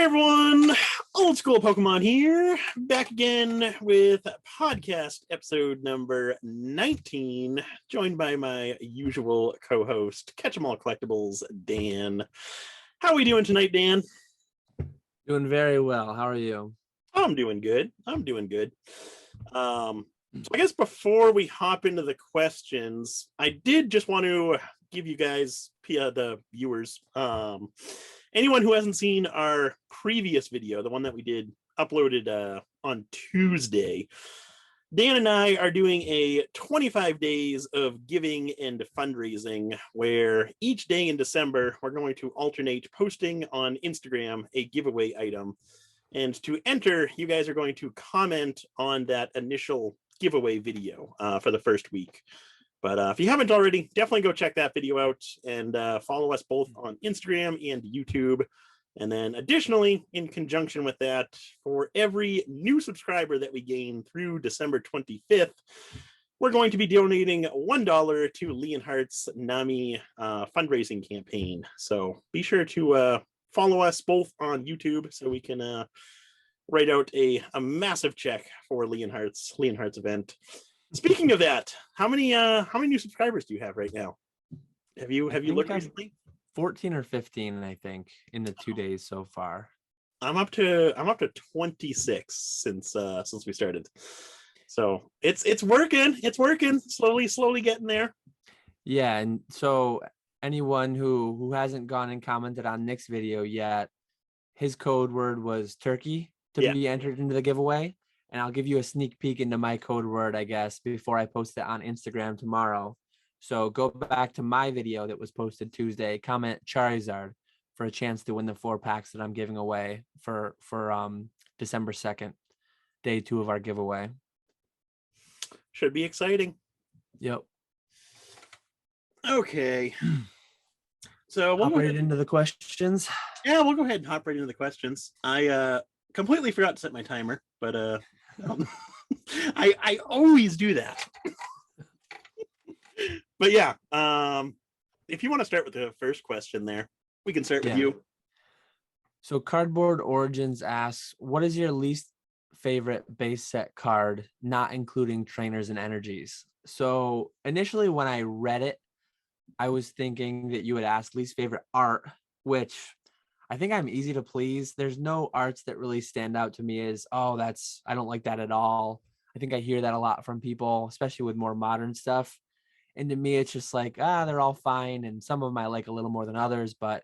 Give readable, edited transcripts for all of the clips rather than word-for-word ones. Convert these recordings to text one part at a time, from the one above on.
everyone, old school Pokemon here, back again with podcast episode number 19, joined by my usual co-host, Catch 'em All Collectibles, Dan. How are we doing tonight, Dan? Doing very well. How are you? I'm doing good. So I guess before we hop into the questions, I did just want to give you guys, the viewers, anyone who hasn't seen our previous video, the one that we did uploaded on Tuesday, Dan and I are doing a 25 days of giving and fundraising, where each day in December, we're going to alternate posting on Instagram a giveaway item. And to enter, you guys are going to comment on that initial giveaway video for the first week. But if you haven't already, definitely go check that video out and follow us both on Instagram and YouTube. And then additionally, in conjunction with that, for every new subscriber that we gain through December 25th, we're going to be donating $1 to Leonhardt's NAMI fundraising campaign. So be sure to follow us both on YouTube so we can write out a massive check for Leonhardt's event. Speaking of that, how many new subscribers do you have right now? Have you looked recently? 14 or 15, I think, in the 2 days so far. I'm up to 26 since we started. So it's working. Slowly getting there. Yeah, and so anyone who hasn't gone and commented on Nick's video yet, his code word was turkey to be entered into the giveaway. And I'll give you a sneak peek into my code word, I guess, before I post it on Instagram tomorrow. So go back to my video that was posted Tuesday, comment Charizard for a chance to win the 4 packs that I'm giving away for December 2nd, day 2 of our giveaway. Should be exciting. Yep. Okay. So we'll hop right into the questions. Yeah, we'll go ahead and hop right into the questions. I completely forgot to set my timer, but I always do that. But yeah, if you want to start with the first question there, we can start with you. So Cardboard Origins asks, what is your least favorite base set card, not including trainers and energies? So initially when I read it, I was thinking that you would ask least favorite art, which I think I'm easy to please. There's no arts that really stand out to me as, oh, I don't like that at all. I think I hear that a lot from people, especially with more modern stuff. And to me, it's just like, they're all fine. And some of them I like a little more than others. But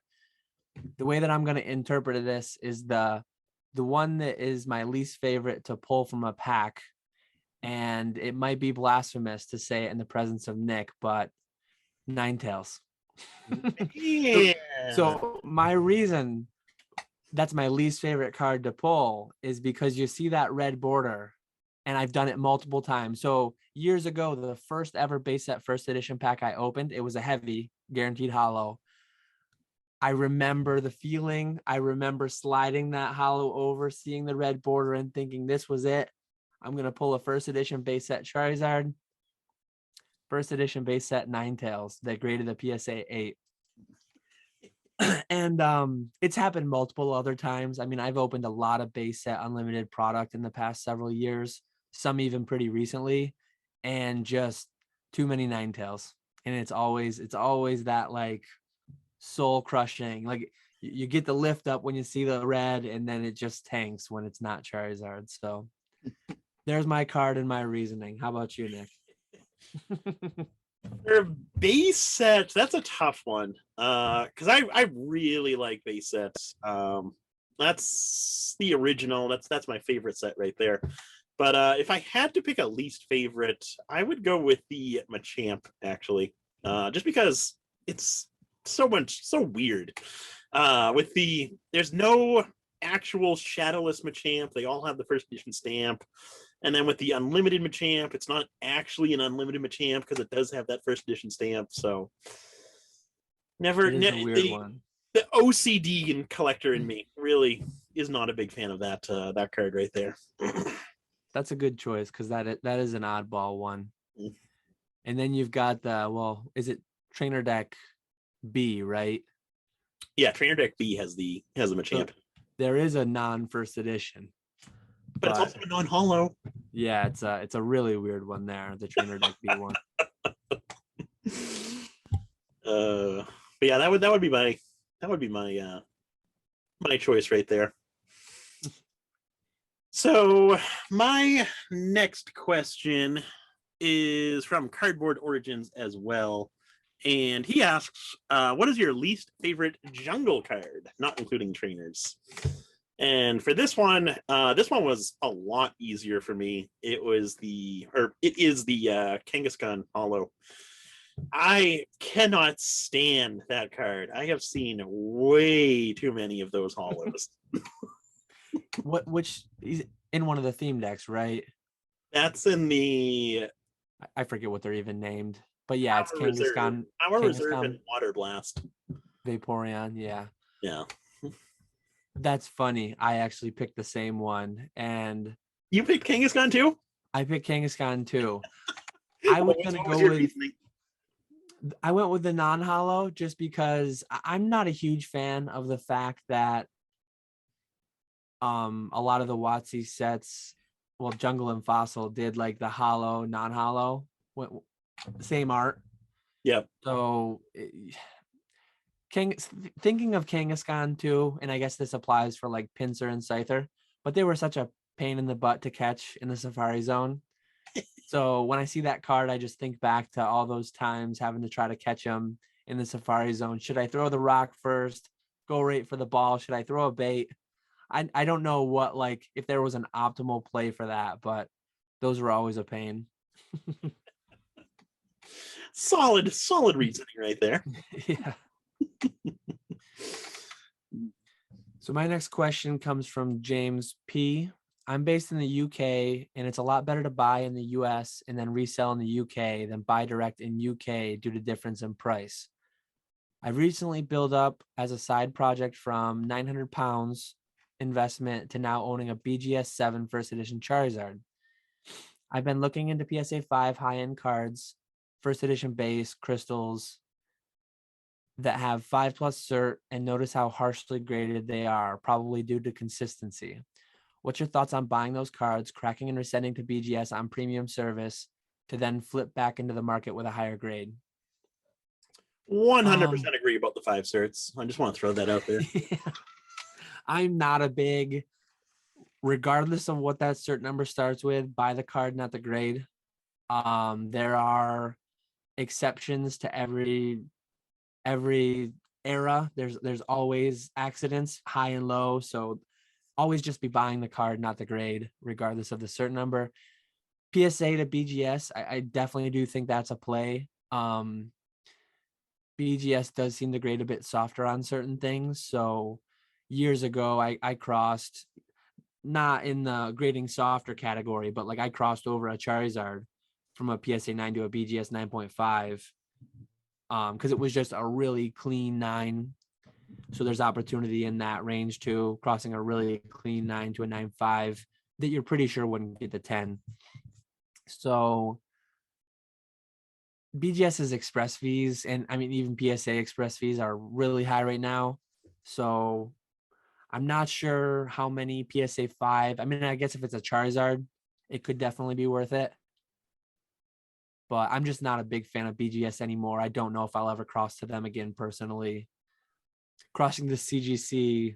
the way that I'm going to interpret this is the one that is my least favorite to pull from a pack. And it might be blasphemous to say it in the presence of Nick, but Ninetales. Yeah. So my reason that's my least favorite card to pull is because you see that red border, and I've done it multiple times. So years ago, the first ever base set first edition pack I opened, it was a heavy guaranteed holo. I remember the feeling. I remember sliding that holo over, seeing the red border and thinking this was it. I'm going to pull a first edition base set Charizard, first edition base set Ninetales that graded the PSA 8. And it's happened multiple other times. I mean, I've opened a lot of base set unlimited product in the past several years, some even pretty recently, and just too many Ninetales. And it's always that like soul crushing, like you get the lift up when you see the red, and then it just tanks when it's not Charizard. So there's my card and my reasoning. How about you, Nick? For base sets, that's a tough one. Because I really like base sets. That's the original. That's my favorite set right there. But if I had to pick a least favorite, I would go with the Machamp, actually. Just because it's so weird. There's no actual shadowless Machamp. They all have the first edition stamp. And then with the unlimited Machamp, it's not actually an unlimited Machamp because it does have that first edition stamp. So a weird one. The OCD and collector in me really is not a big fan of that card right there. That's a good choice because that is an oddball one. And then you've got is it Trainer Deck B, right? Yeah, Trainer Deck B has the Machamp. There is a non-first edition, but it's also a non-holo. yeah, it's a really weird one there, the Trainer Deck B one. But yeah, that would be my my choice right there. So my next question is from Cardboard Origins as well. And he asks, what is your least favorite jungle card, not including trainers? And for this one was a lot easier for me. It is the Kangaskhan Holo. I cannot stand that card. I have seen way too many of those holos. Which is in one of the theme decks, right? That's in the I forget what they're even named, but yeah, it's Kangaskhan. Power Reserve and Water Blast. Vaporeon, yeah. Yeah. That's funny. I actually picked the same one, and you picked Kangaskhan too? I picked Kangaskhan too. I was gonna go with. I went with the non-holo just because I'm not a huge fan of the fact that a lot of the WotC sets, well, Jungle and Fossil did like the holo, non-holo, same art. Yep. So thinking of Kangaskhan too, and I guess this applies for like Pinsir and Scyther, but they were such a pain in the butt to catch in the Safari Zone. So when I see that card, I just think back to all those times having to try to catch them in the Safari Zone. Should I throw the rock first, go right for the ball? Should I throw a bait? I don't know what, like, if there was an optimal play for that, but those were always a pain. solid reasoning right there. Yeah. So my next question comes from James P. I'm based in the UK, and it's a lot better to buy in the US and then resell in the UK than buy direct in UK due to difference in price. I've recently built up as a side project from 900 pounds investment to now owning a BGS 7 first edition Charizard. I've been looking into PSA 5 high-end cards, first edition base, crystals that have 5+ cert, and notice how harshly graded they are, probably due to consistency. What's your thoughts on buying those cards, cracking and resending to BGS on premium service to then flip back into the market with a higher grade? 100% agree about the 5 certs. I just want to throw that out there. Yeah. I'm not a big, regardless of what that cert number starts with, buy the card, not the grade. There are exceptions to every era. There's always accidents, high and low. So always just be buying the card, not the grade, regardless of the cert number. PSA to BGS, I definitely do think that's a play. BGS does seem to grade a bit softer on certain things. So years ago, I crossed, not in the grading softer category, but like I crossed over a Charizard from a PSA 9 to a BGS 9.5 because it was just a really clean 9. So there's opportunity in that range too, crossing a really clean 9 to a 9.5 that you're pretty sure wouldn't get the 10. So BGS's express fees, and I mean, even PSA express fees are really high right now. So I'm not sure how many PSA 5. I mean, I guess if it's a Charizard, it could definitely be worth it. But I'm just not a big fan of BGS anymore. I don't know if I'll ever cross to them again personally. Crossing the CGC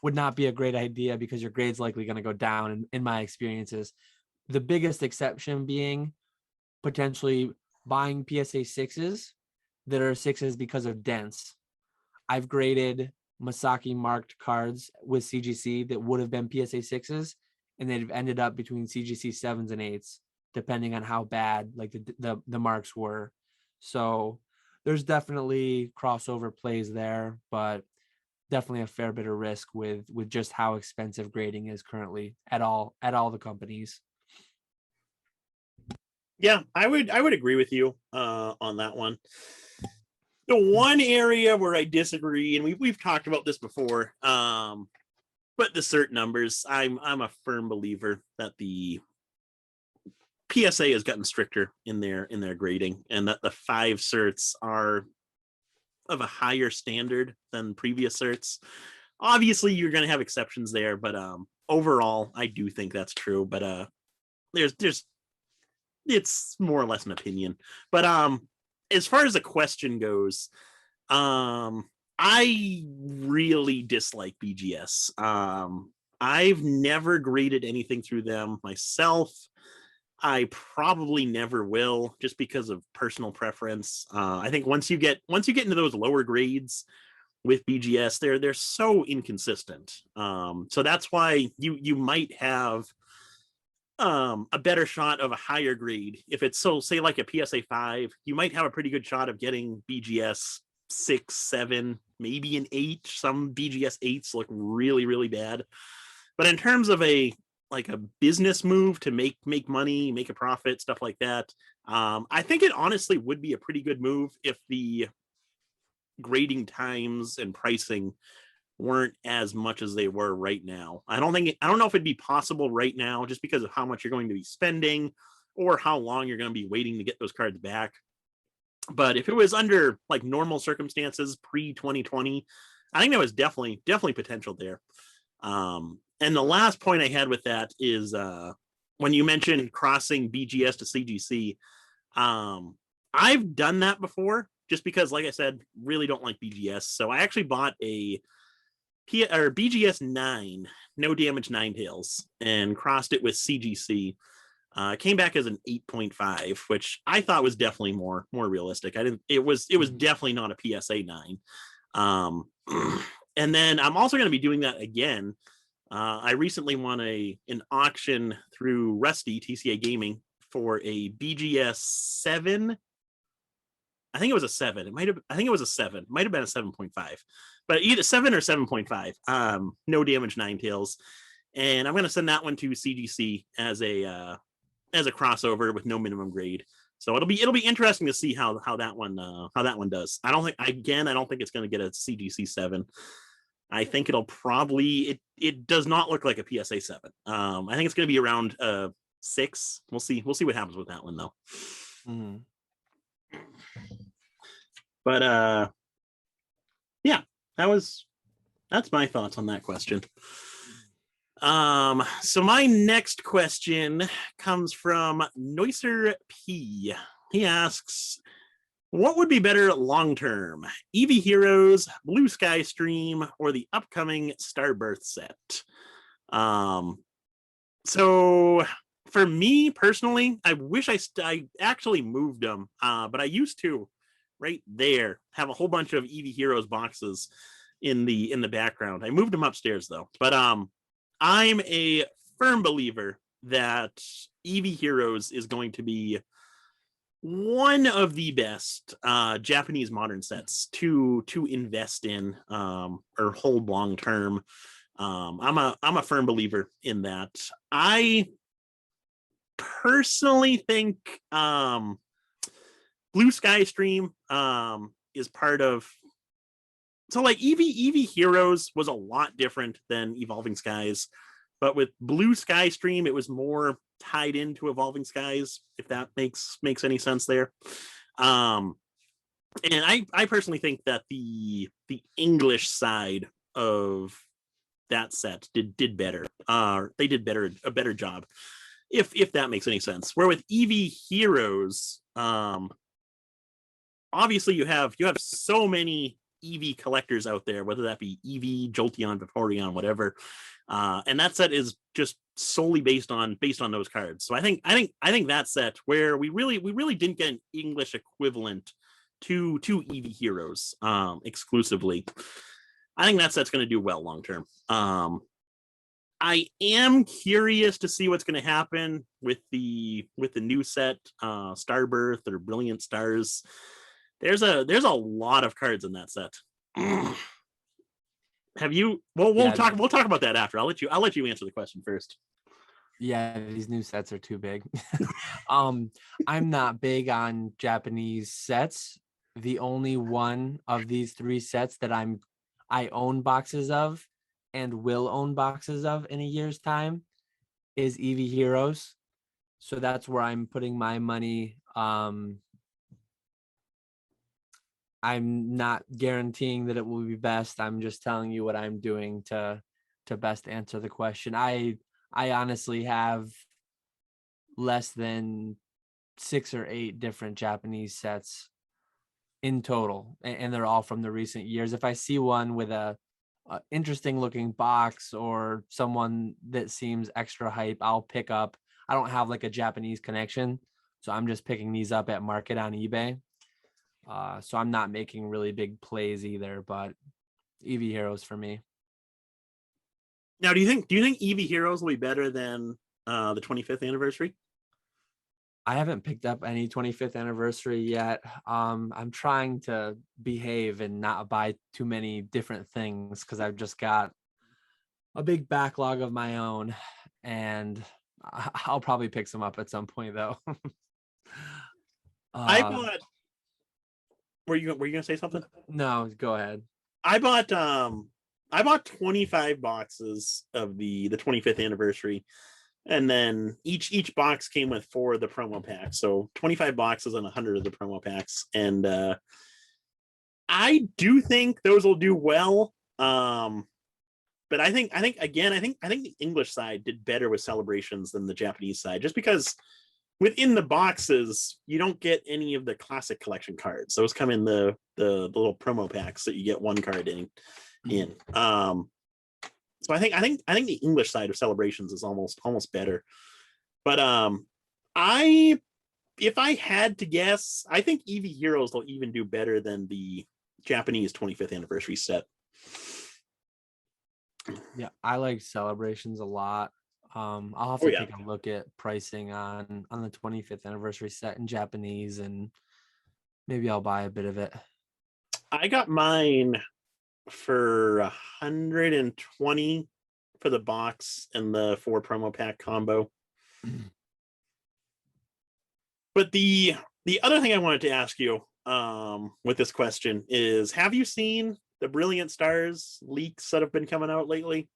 would not be a great idea because your grade's likely going to go down in my experiences. The biggest exception being potentially buying PSA 6s that are 6s because of dense. I've graded Masaki marked cards with CGC that would have been PSA 6s, and they've ended up between CGC 7s and 8s, depending on how bad like the marks were. So there's definitely crossover plays there, but definitely a fair bit of risk with just how expensive grading is currently at all the companies. Yeah, I would agree with you on that one. The one area where I disagree, and we've talked about this before, but the cert numbers, I'm a firm believer that the PSA has gotten stricter in their grading, and that the 5 certs are of a higher standard than previous certs. Obviously, you're going to have exceptions there, but overall, I do think that's true. But there's it's more or less an opinion. But as far as the question goes, I really dislike BGS. I've never graded anything through them myself. I probably never will, just because of personal preference. I think once you get into those lower grades with BGS, they're so inconsistent. So that's why you might have a better shot of a higher grade. If it's so, say like a PSA 5, you might have a pretty good shot of getting BGS 6, 7, maybe an 8. Some BGS 8s look really, really bad. But in terms of a business move to make money, make a profit, stuff like that, I think it honestly would be a pretty good move if the grading times and pricing weren't as much as they were right now. I don't know if it'd be possible right now, just because of how much you're going to be spending or how long you're going to be waiting to get those cards back. But if it was under like normal circumstances pre 2020, I think there was definitely potential there. And the last point I had with that is when you mentioned crossing BGS to CGC, I've done that before, just because, like I said, really don't like BGS. So I actually bought a BGS 9, no damage Ninetales, and crossed it with CGC. Came back as an 8.5, which I thought was definitely more realistic. It was definitely not a PSA 9. And then I'm also going to be doing that again. I recently won an auction through Rusty TCA Gaming for a BGS 7. I think it was a 7. I think it was a 7. Might have been a 7.5, but either 7 or 7.5. No damage Ninetales, and I'm going to send that one to CGC as a crossover with no minimum grade. So it'll be interesting to see how that one does. I don't think it's going to get a CGC 7. I think it'll probably it does not look like a PSA 7. I think it's going to be around 6. We'll see what happens with that one though. Mm-hmm. But yeah, that's my thoughts on that question. So my next question comes from Neusser P. He asks, what would be better long term, Eevee Heroes, Blue Sky Stream, or the upcoming Starbirth set? So for me personally, I wish I actually moved them, but I used to right there have a whole bunch of Eevee Heroes boxes in the background. I moved them upstairs though, but I'm a firm believer that Eevee Heroes is going to be one of the best Japanese modern sets to invest in or hold long term. I'm a firm believer in that. I personally think Blue Sky Stream is part of. So like Eevee Heroes was a lot different than Evolving Skies, but with Blue Sky Stream, it was more tied into Evolving Skies, if that makes any sense there. And I personally think that the English side of that set did better. They did a better job, if that makes any sense. Where with Eevee Heroes, obviously you have so many Eevee collectors out there, whether that be Eevee, Jolteon, Vaporeon, whatever, and that set is just solely based on those cards. So I think that set, where we really didn't get an English equivalent to Eevee Heroes exclusively, I think that set's going to do well long term. I am curious to see what's going to happen with the new set, Starbirth or Brilliant Stars. There's a lot of cards in that set. Have you? Well, we'll talk about that after. I'll let you answer the question first. Yeah, these new sets are too big. I'm not big on Japanese sets. The only one of these 3 sets that I own boxes of and will own boxes of in a year's time is Eevee Heroes. So that's where I'm putting my money. I'm not guaranteeing that it will be best. I'm just telling you what I'm doing to best answer the question. I honestly have less than 6 or 8 different Japanese sets in total, and they're all from the recent years. If I see one with a interesting looking box or someone that seems extra hype, I'll pick up. I don't have like a Japanese connection, so I'm just picking these up at market on eBay. So I'm not making really big plays either, but EV Heroes for me. Now, do you think EV Heroes will be better than the 25th anniversary? I haven't picked up any 25th anniversary yet. I'm trying to behave and not buy too many different things because I've just got a big backlog of my own, and I'll probably pick some up at some point though. I bought. Were you gonna say something? No, go ahead. I bought 25 boxes of the 25th anniversary, and then each box came with 4 of the promo packs, so 25 boxes and 100 of the promo packs. And I do think those will do well. But I think the English side did better with celebrations than the Japanese side, just because within the boxes you don't get any of the classic collection cards. Those come in the little promo packs that you get one card in. So I think the English side of celebrations is almost better. But if I had to guess, I think EV Heroes will even do better than the Japanese 25th anniversary set. Yeah, I like celebrations a lot. I'll have to take a look at pricing on the 25th anniversary set in Japanese, and maybe I'll buy a bit of it. I got mine for 120 for the box and the 4 promo pack combo. But the other thing I wanted to ask you with this question is, have you seen the Brilliant Stars leaks that have been coming out lately?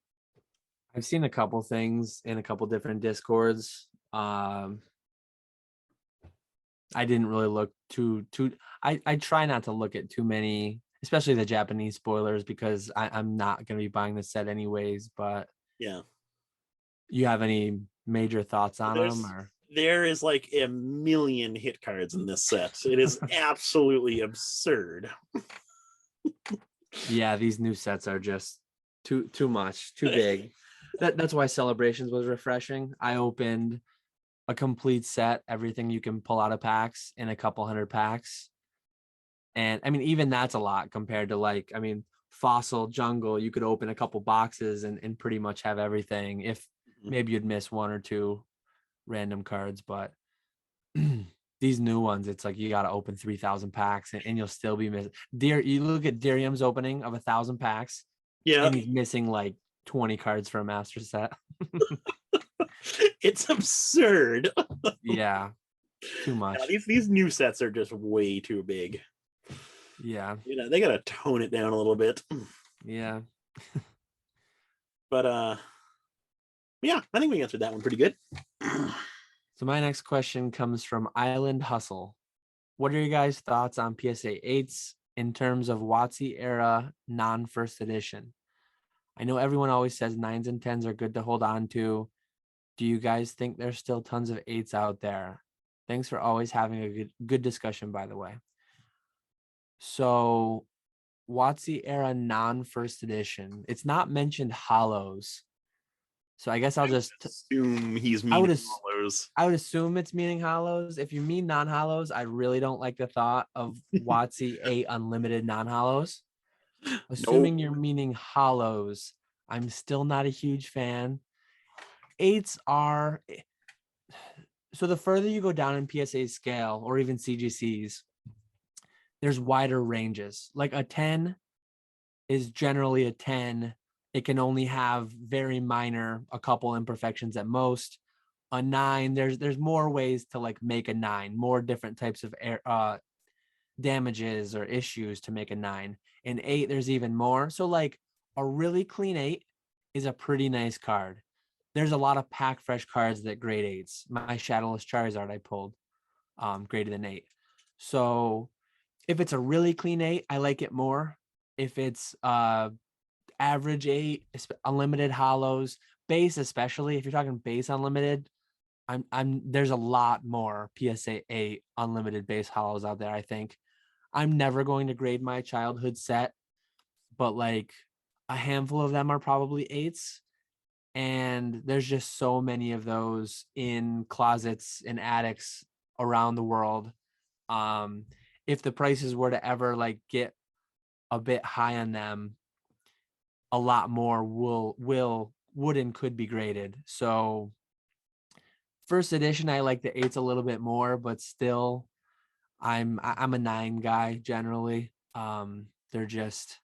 I've seen a couple things in a couple different Discords. I didn't really look too. I try not to look at too many, especially the Japanese spoilers, because I'm not going to be buying the set anyways. But yeah, you have any major thoughts on them? Or there is like a million hit cards in this set. It is absolutely absurd. Yeah, these new sets are just too much, too big. That's why Celebrations was refreshing. I opened a complete set, everything you can pull out of packs in a couple hundred packs. And I mean, even that's a lot compared to, like, I mean, Fossil Jungle, you could open a couple boxes and pretty much have everything. If maybe you'd miss 1 or 2 random cards, but these new ones, it's like you got to open 3,000 packs and you'll still be missing. You look at Dirium's opening of 1,000 packs, yeah, and he's missing like 20 cards for a master set. It's absurd. Yeah, too much. Yeah, these new sets are just way too big. Yeah, they gotta tone it down a little bit. Yeah. But yeah, I think we answered that one pretty good. So my next question comes from Island Hustle. What are your guys' thoughts on PSA 8s in terms of WotC era non-first edition? I know everyone always says 9s and 10s are good to hold on to. Do you guys think there's still tons of 8s out there? Thanks for always having a good discussion, by the way. So WotC era non-first edition. It's not mentioned holos. So I guess I'll just assume he's meaning holos. I would assume it's meaning holos. If you mean non-holos, I really don't like the thought of WotC 8 unlimited non-holos. Assuming you're meaning holos, I'm still not a huge fan. 8s are, so the further you go down in PSA scale or even CGCs, there's wider ranges. Like a 10 is generally a 10. It can only have very minor, a couple imperfections at most. A 9, there's more ways to like make a 9, more different types of damages or issues to make a 9. In 8, there's even more. So like a really clean 8 is a pretty nice card. There's a lot of pack fresh cards that grade 8s. My Shadowless Charizard I pulled graded an 8. So If it's a really clean 8, I like it more. If it's average 8, unlimited holos, base especially, if you're talking base unlimited, I'm there's a lot more PSA 8 unlimited base holos out there, I think. I'm never going to grade my childhood set, but like a handful of them are probably 8s. And there's just so many of those in closets and attics around the world. Um, if the prices were to ever like get a bit high on them, a lot more would and could be graded. So first edition, I like the 8s a little bit more, but still I'm a 9 guy generally. They're just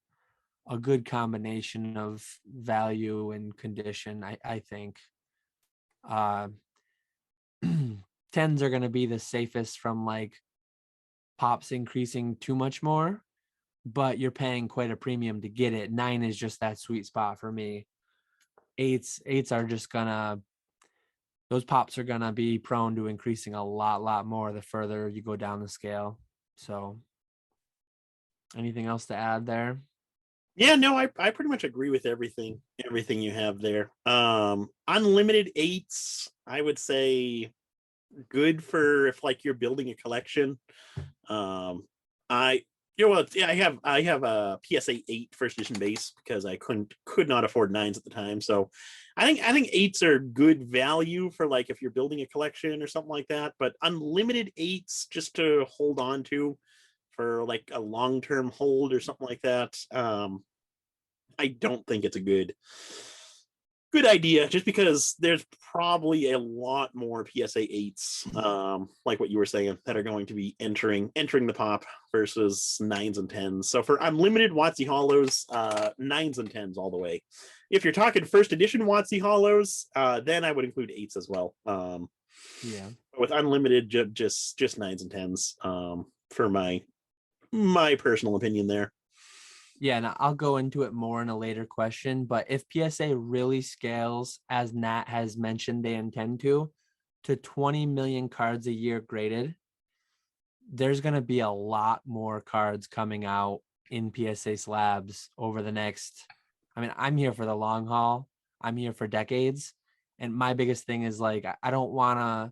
a good combination of value and condition, I think. 10s are going to be the safest from like pops increasing too much more, but you're paying quite a premium to get it. 9 is just that sweet spot for me. Eights are just gonna, those pops are gonna be prone to increasing a lot more the further you go down the scale. So anything else to add there? Yeah, no, I pretty much agree with everything you have there. Unlimited 8s, I would say good for if like you're building a collection. I well, yeah, I have a PSA 8 first edition base because I could not afford 9s at the time. So I think 8s are good value for like if you're building a collection or something like that. But unlimited 8s just to hold on to for like a long-term hold or something like that. I don't think it's a good idea just because there's probably a lot more PSA 8s, like what you were saying, that are going to be entering the pop versus 9s and 10s. So for unlimited WotC holos, 9s and 10s all the way. If you're talking first edition WotC holos, then I would include 8s as well. Yeah. With unlimited, just 9s and 10s, for my personal opinion there. Yeah, and I'll go into it more in a later question, but if PSA really scales, as Nat has mentioned they intend to 20 million cards a year graded, there's going to be a lot more cards coming out in PSA slabs over the next, I mean, I'm here for the long haul. I'm here for decades. And my biggest thing is like, I don't want to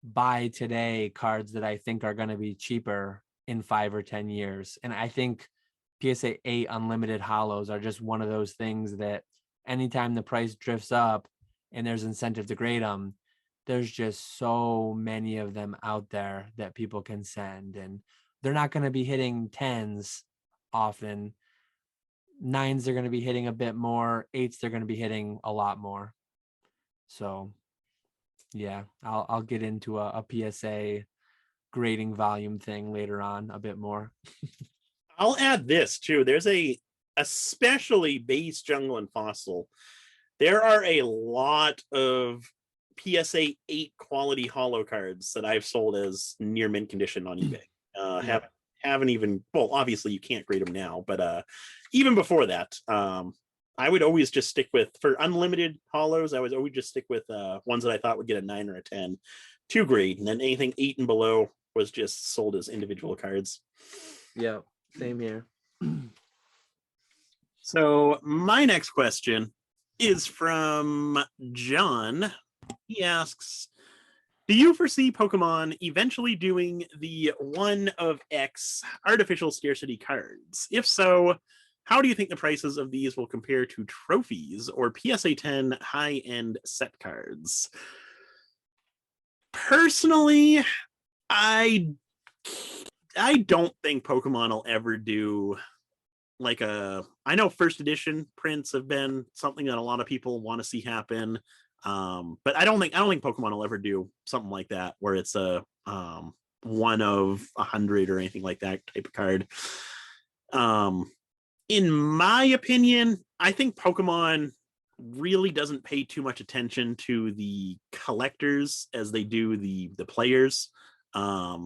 buy today cards that I think are going to be cheaper in 5 or 10 years. And I think PSA 8 unlimited holos are just one of those things that anytime the price drifts up and there's incentive to grade them, there's just so many of them out there that people can send, and they're not going to be hitting 10s often. 9s they're going to be hitting a bit more, 8s they're going to be hitting a lot more. So yeah, I'll get into a PSA grading volume thing later on a bit more. I'll add this too. There's especially base, jungle, and fossil. There are a lot of PSA 8 quality holo cards that I've sold as near mint condition on eBay. Haven't even, well, obviously you can't grade them now, but even before that, I would always just stick with, for unlimited holos, I would always just stick with ones that I thought would get a 9 or a 10 to grade, and then anything 8 and below was just sold as individual cards. Yeah, same here. So my next question is from John. He asks, do you foresee Pokemon eventually doing the 1 of X artificial scarcity cards? If so, how do you think the prices of these will compare to trophies or PSA 10 high-end set cards? Personally, I don't think Pokemon will ever do like I know first edition prints have been something that a lot of people want to see happen. But I don't think Pokemon will ever do something like that where it's a 1 of 100 or anything like that type of card. In my opinion, I think Pokemon really doesn't pay too much attention to the collectors as they do the players. I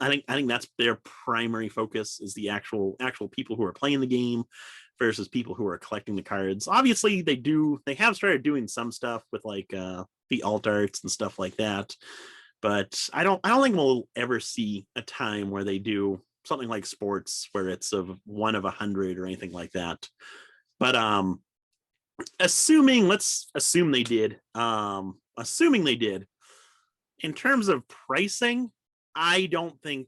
think that's their primary focus, is the actual people who are playing the game versus people who are collecting the cards. Obviously, they have started doing some stuff with like the alt arts and stuff like that, but I don't think we'll ever see a time where they do something like sports where it's of 1 of 100 or anything like that. But let's assume they did. Assuming they did, in terms of pricing, I don't think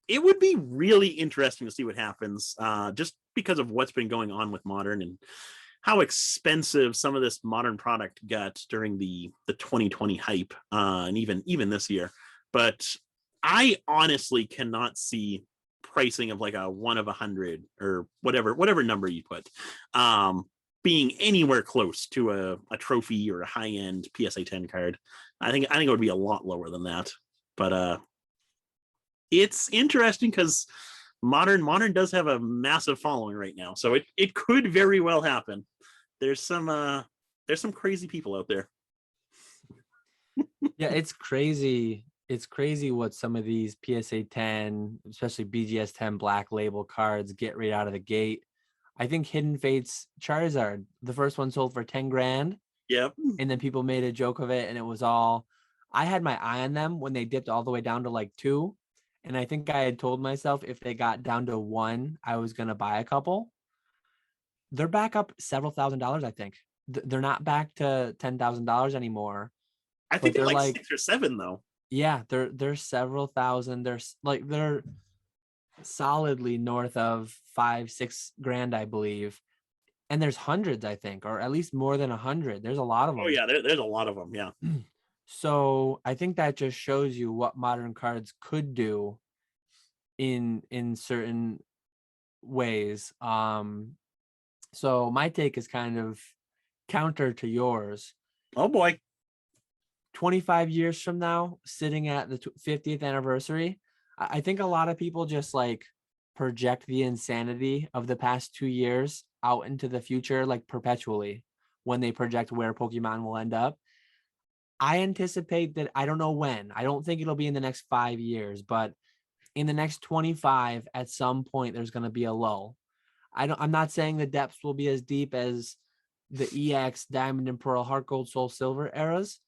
it would be really interesting to see what happens, just because of what's been going on with Modern and how expensive some of this Modern product got during the 2020 hype, and even this year. But I honestly cannot see pricing of like a 1 of 100 or whatever number you put, being anywhere close to a trophy or a high end PSA 10 card. I think it would be a lot lower than that. But it's interesting because modern does have a massive following right now, so it could very well happen. There's some crazy people out there. Yeah, it's crazy. It's crazy what some of these PSA 10, especially BGS 10 black label cards get right out of the gate. I think Hidden Fates Charizard, the first one sold for 10 grand. Yep. And then people made a joke of it, and it was all, I had my eye on them when they dipped all the way down to like 2. And I think I had told myself if they got down to 1, I was going to buy a couple. They're back up several $1,000s, I think. They're not back to $10,000 anymore. I think they're like 6 or 7 though. Yeah, they're several thousand. They're solidly north of 5-6 grand, I believe. And there's hundreds, I think, or at least more than 100. There's a lot of them. Oh yeah, there's a lot of them. Yeah. So I think that just shows you what modern cards could do in certain ways. So my take is kind of counter to yours. Oh boy. 25 years from now, sitting at the 50th anniversary, I think a lot of people just like project the insanity of the past 2 years out into the future, like perpetually, when they project where Pokemon will end up. I anticipate that, I don't know when, I don't think it'll be in the next 5 years, but in the next 25, at some point, there's going to be a lull. I'm not saying the depths will be as deep as the EX, Diamond and Pearl, Heart Gold, Soul Silver eras,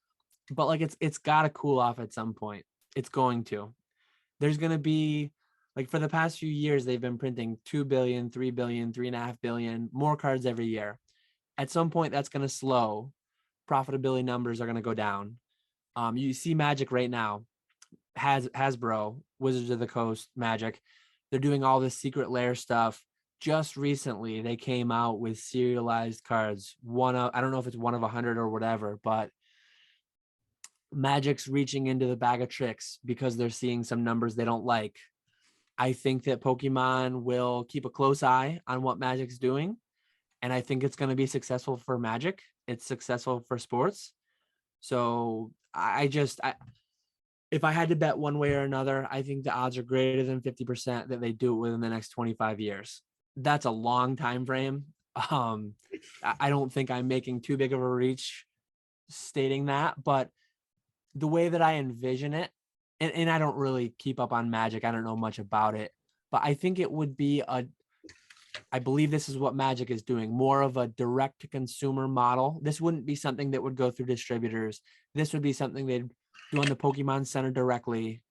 but like it's got to cool off at some point. It's going to. There's going to be, like, for the past few years, they've been printing 2 billion, 3 billion, 3.5 billion, more cards every year. At some point, that's going to slow. Profitability numbers are going to go down. You see Magic right now, Hasbro, Wizards of the Coast, Magic. They're doing all this secret lair stuff. Just recently, they came out with serialized cards. I don't know if it's 1 of 100 or whatever, but Magic's reaching into the bag of tricks because they're seeing some numbers they don't like. I think that Pokemon will keep a close eye on what Magic's doing, and I think it's going to be successful for Magic. It's successful for sports. So if I had to bet one way or another, I think the odds are greater than 50% that they do it within the next 25 years. That's a long time frame. I don't think I'm making too big of a reach stating that, but the way that I envision it, and I don't really keep up on Magic, I don't know much about it, but I think it would be I believe this is what Magic is doing, more of a direct to consumer model. This wouldn't be something that would go through distributors. This would be something they'd do on the Pokemon Center directly,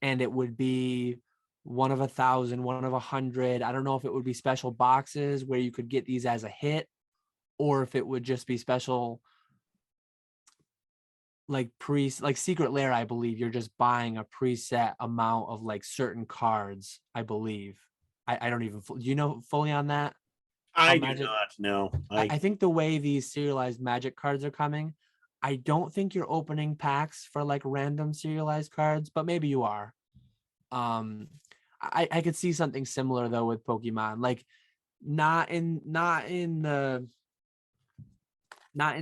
and it would be 1 of 1,000, 1 of 100. I don't know if it would be special boxes where you could get these as a hit, or if it would just be special, like Secret Lair. I believe you're just buying a preset amount of like certain cards, I believe. I don't even, do you know fully on that? I do not know. I think the way these serialized Magic cards are coming, I don't think you're opening packs for like random serialized cards, but maybe you are. I could see something similar though with Pokemon, like not in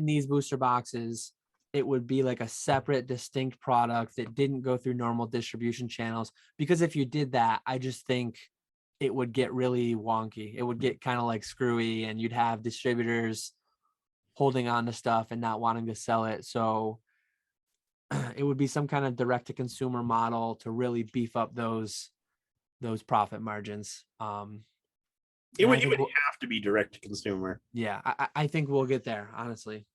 these booster boxes. It would be like a separate, distinct product that didn't go through normal distribution channels. Because if you did that, I just think it would get really wonky. It would get kind of like screwy, and you'd have distributors holding on to stuff and not wanting to sell it. So it would be some kind of direct to consumer model to really beef up those profit margins. It would have to be direct to consumer. Yeah, I think we'll get there, honestly.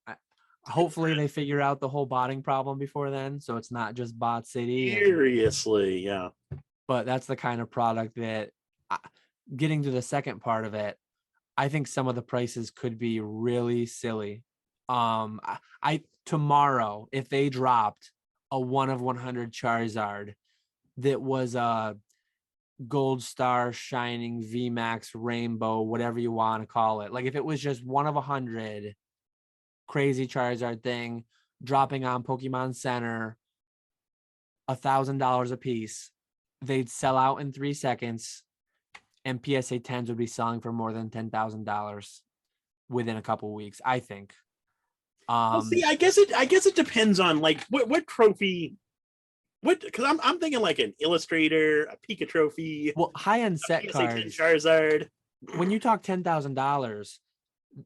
Hopefully they figure out the whole botting problem before then, so it's not just bot city. Seriously, yeah. but that's the kind of product that getting to the second part of it, I think some of the prices could be really silly. I tomorrow, if they dropped a 1 of 100 Charizard that was a gold star shining VMAX rainbow, whatever you want to call it, like if it was just 1 of 100 crazy Charizard thing dropping on Pokemon Center, $1,000 a piece, they'd sell out in 3 seconds, and PSA 10s would be selling for more than $10,000 within a couple of weeks, I think. Well, see, I guess it depends on like what trophy, because I'm thinking like an Illustrator, a Pika trophy, well, high-end a set PSA 10 cards, Charizard. when you talk $10,000,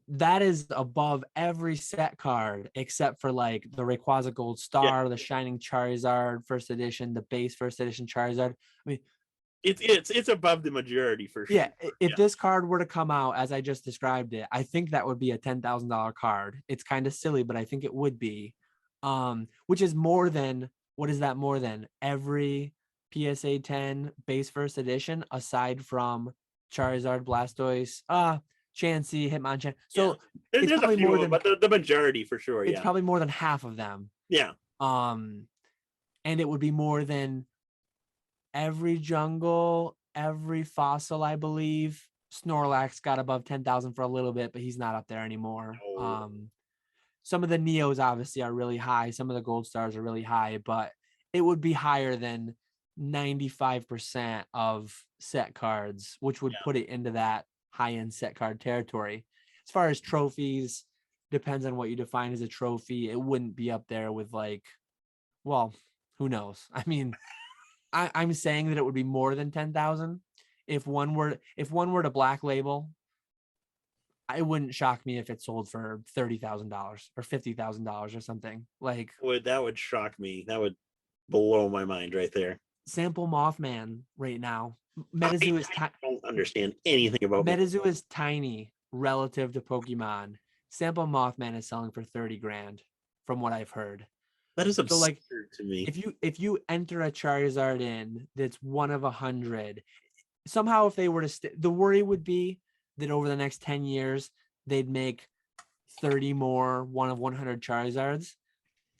that is above every set card except for like the Rayquaza Gold Star, Yeah. the Shining Charizard first edition, the base first edition Charizard. I mean, It's above the majority for sure. yeah, if Yeah. this card were to come out as I just described it, I think that would be a $10,000 card. It's kind of silly, but I think it would be, which is more than, what is that more than? Every PSA 10 base first edition aside from Charizard, Blastoise, Chansey, Hitmonchan. Yeah. So it's There's a probably few more of them, than, but the majority for sure. it's Yeah. probably more than half of them. Yeah. And it would be more than every jungle, every fossil, I believe. Snorlax got above 10,000 for a little bit, but he's not up there anymore. Oh. Some of the Neos obviously are really high. Some of the gold stars are really high, but it would be higher than 95% of set cards, which would put it into that high-end set card territory. As far as trophies, depends on what you define as a trophy. It wouldn't be up there with like, well, who knows? I mean, I'm saying that it would be more than 10,000. If one were to black label, it wouldn't shock me if it sold for $30,000 or $50,000 or something. Like, That would shock me. That would blow my mind right there. sample Mothman right now. I Metazoo is don't understand anything about Metazoo is tiny relative to Pokemon. Sample Mothman is selling for 30 grand from what I've heard. That is absurd So like, to me. if you enter a Charizard in that's 1 of 100, somehow if they were to the worry would be that over the next 10 years they'd make 30 more 1 of 100 Charizards.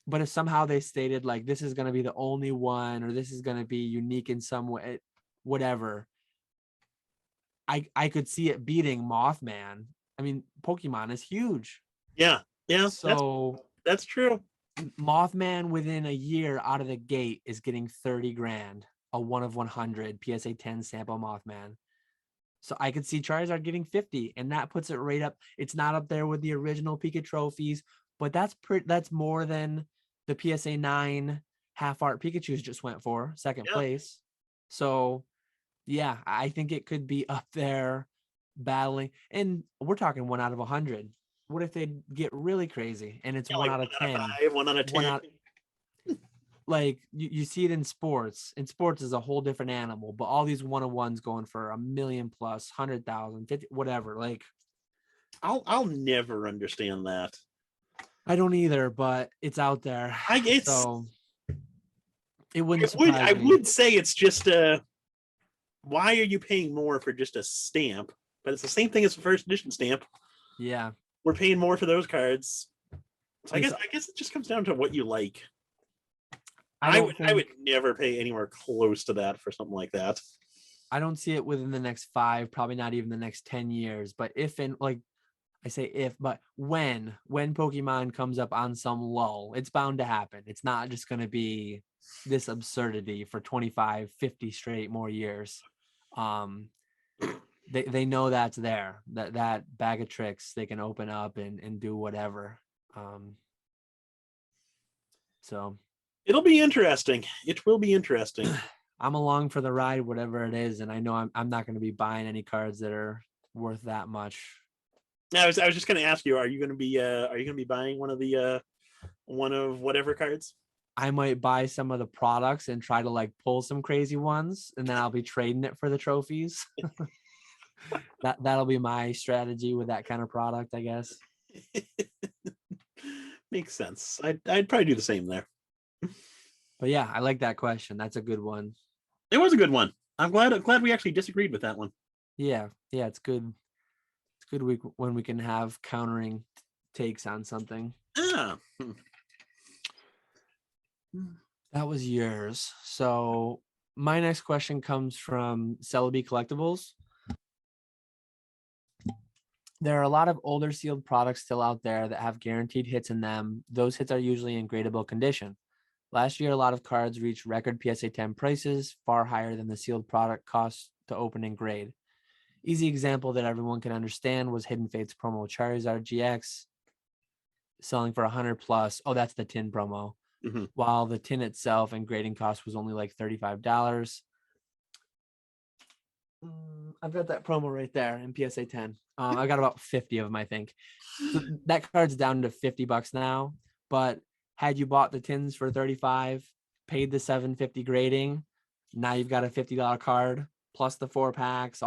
But if somehow they stated like this is going to be the only one, or this is going to be unique in some way, whatever, I could see it beating Mothman. I mean, Pokemon is huge. Yeah. So that's true. Mothman within a year out of the gate is getting 30 grand, a 1 of 100 PSA 10 sample Mothman. So I could see Charizard getting 50, and that puts it right up. It's not up there with the original Pika trophies, but that's more than the PSA 9 half art Pikachu's just went for second place. So yeah, I think it could be up there battling. And we're talking 1 out of 100. What if they get really crazy and it's 1 like out of 10? 1 out of 10. Like you see it in sports. In sports is a whole different animal, but all these 1-on-ones going for $1 million plus, 100,000, 50, whatever. Like I'll never understand that. I don't either, but it's out there. So it wouldn't surprise me. I would say it's just why are you paying more for just a stamp? But it's the same thing as the first edition stamp. Yeah. We're paying more for those cards. So I guess it just comes down to what you like. I would never pay anywhere close to that for something like that. I don't see it within the next 5, probably not even the next 10 years. But if in like I say if, but when Pokemon comes up on some lull, it's bound to happen. It's not just going to be this absurdity for 25, 50 straight more years. They know that's there, that bag of tricks they can open up and do whatever. So it'll be interesting. It will be interesting. I'm along for the ride, whatever it is, and I know I'm not going to be buying any cards that are worth that much. I was just going to ask you, are you going to be buying one of whatever cards? I might buy some of the products and try to like pull some crazy ones, and then I'll be trading it for the trophies. That'll be my strategy with that kind of product, I guess. Makes sense. I'd probably do the same there. But yeah, I like that question. That's a good one. It was a good one. I'm glad we actually disagreed with that one. Yeah, it's good. It's good when we can have countering takes on something. Yeah. That was yours. So my next question comes from Celebi Collectibles. There are a lot of older sealed products still out there that have guaranteed hits in them. Those hits are usually in gradable condition. Last year, a lot of cards reached record PSA 10 prices, far higher than the sealed product costs to open and grade. Easy example that everyone can understand was Hidden Fates promo Charizard GX selling for 100 plus. Oh, that's the tin promo. Mm-hmm. While the tin itself and grading cost was only like $35. I've got that promo right there in PSA 10. I got about 50 of them, I think. So that card's down to $50 now. But had you bought the tins for 35, paid the $750 grading, now you've got a $50 card plus the 4 packs.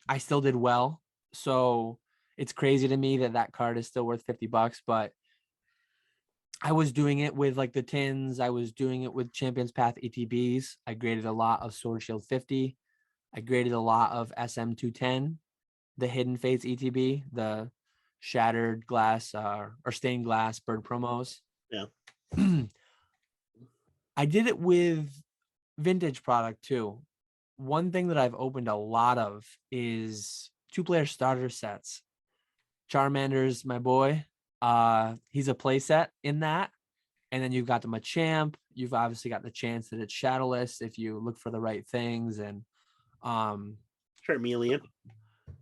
I still did well. So it's crazy to me that card is still worth $50, but I was doing it with like the tins. I was doing it with Champions Path ETBs. I graded a lot of Sword Shield 50. I graded a lot of SM210, the Hidden Fates ETB, the shattered glass or stained glass bird promos. Yeah. I did it with vintage product too. One thing that I've opened a lot of is 2-player starter sets. Charmander's my boy. He's a play set in that. And then you've got the Machamp. You've obviously got the chance that it's shadowless if you look for the right things. And Charmeleon.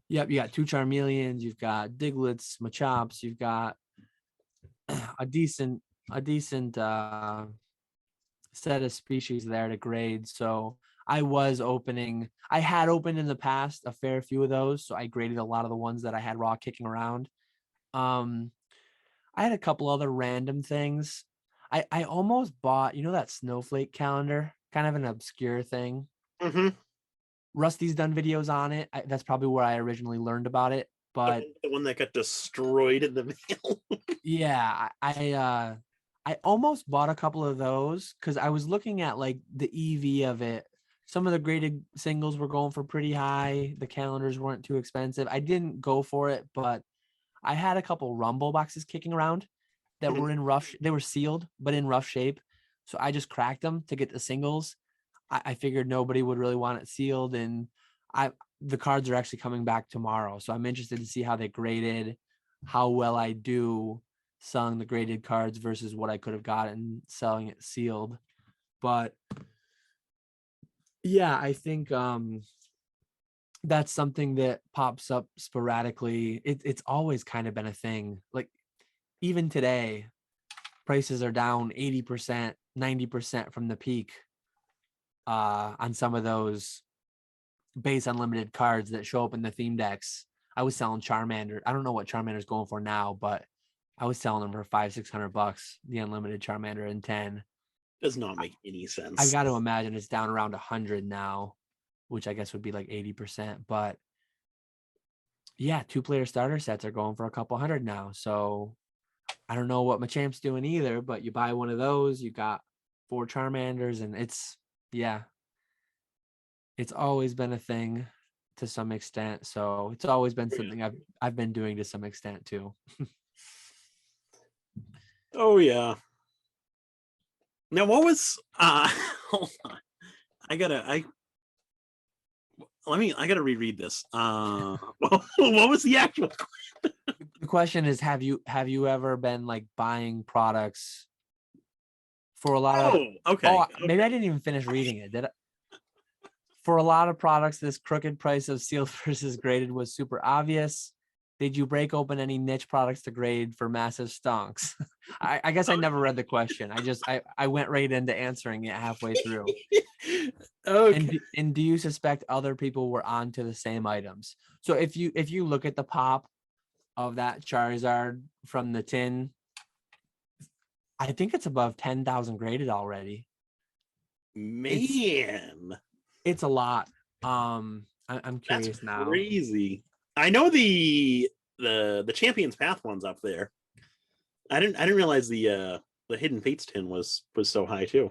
Yep, you got 2 Charmeleons, you've got Diglets, Machamps, you've got a decent set of species there to grade. So I had opened in the past a fair few of those. So I graded a lot of the ones that I had raw kicking around. I had a couple other random things. I almost bought, that snowflake calendar, kind of an obscure thing. Mm-hmm. Rusty's done videos on it. That's probably where I originally learned about it. But the one that got destroyed in the mail. yeah, I almost bought a couple of those because I was looking at like the EV of it. Some of the graded singles were going for pretty high. The calendars weren't too expensive. I didn't go for it, but I had a couple Rumble boxes kicking around that were in rough. They were sealed, but in rough shape. So I just cracked them to get the singles. I figured nobody would really want it sealed, and the cards are actually coming back tomorrow. So I'm interested to see how they graded, how well I do selling the graded cards versus what I could have gotten selling it sealed. But yeah, I think that's something that pops up sporadically. It's always kind of been a thing. Like even today, prices are down 80%, 90% from the peak on some of those base unlimited cards that show up in the theme decks. I was selling Charmander. I don't know what Charmander's going for now, but I was selling them for $500-600. The unlimited Charmander in 10 does not make any sense. I've got to imagine it's down around 100 now, which I guess would be like 80%. But yeah, 2-player starter sets are going for a couple hundred now. So I don't know what Machamp's doing either, but you buy one of those, you got 4 Charmanders, and it's always been a thing to some extent. So it's always been something I've been doing to some extent too. Oh yeah. Now what was hold on. I gotta reread this. What was the actual The question is, have you ever been like buying products for a lot of maybe I didn't even finish reading it, did I? For a lot of products, this crooked price of sealed versus graded was super obvious. Did you break open any niche products to grade for massive stonks? I guess I never read the question. I went right into answering it halfway through. Okay. And do you suspect other people were onto the same items? So if you look at the pop of that Charizard from the tin, I think it's above 10,000 graded already. Man, it's a lot. I'm curious. That's now. Crazy. I know the Champions Path one's up there. I didn't realize the Hidden Fates tin was so high too.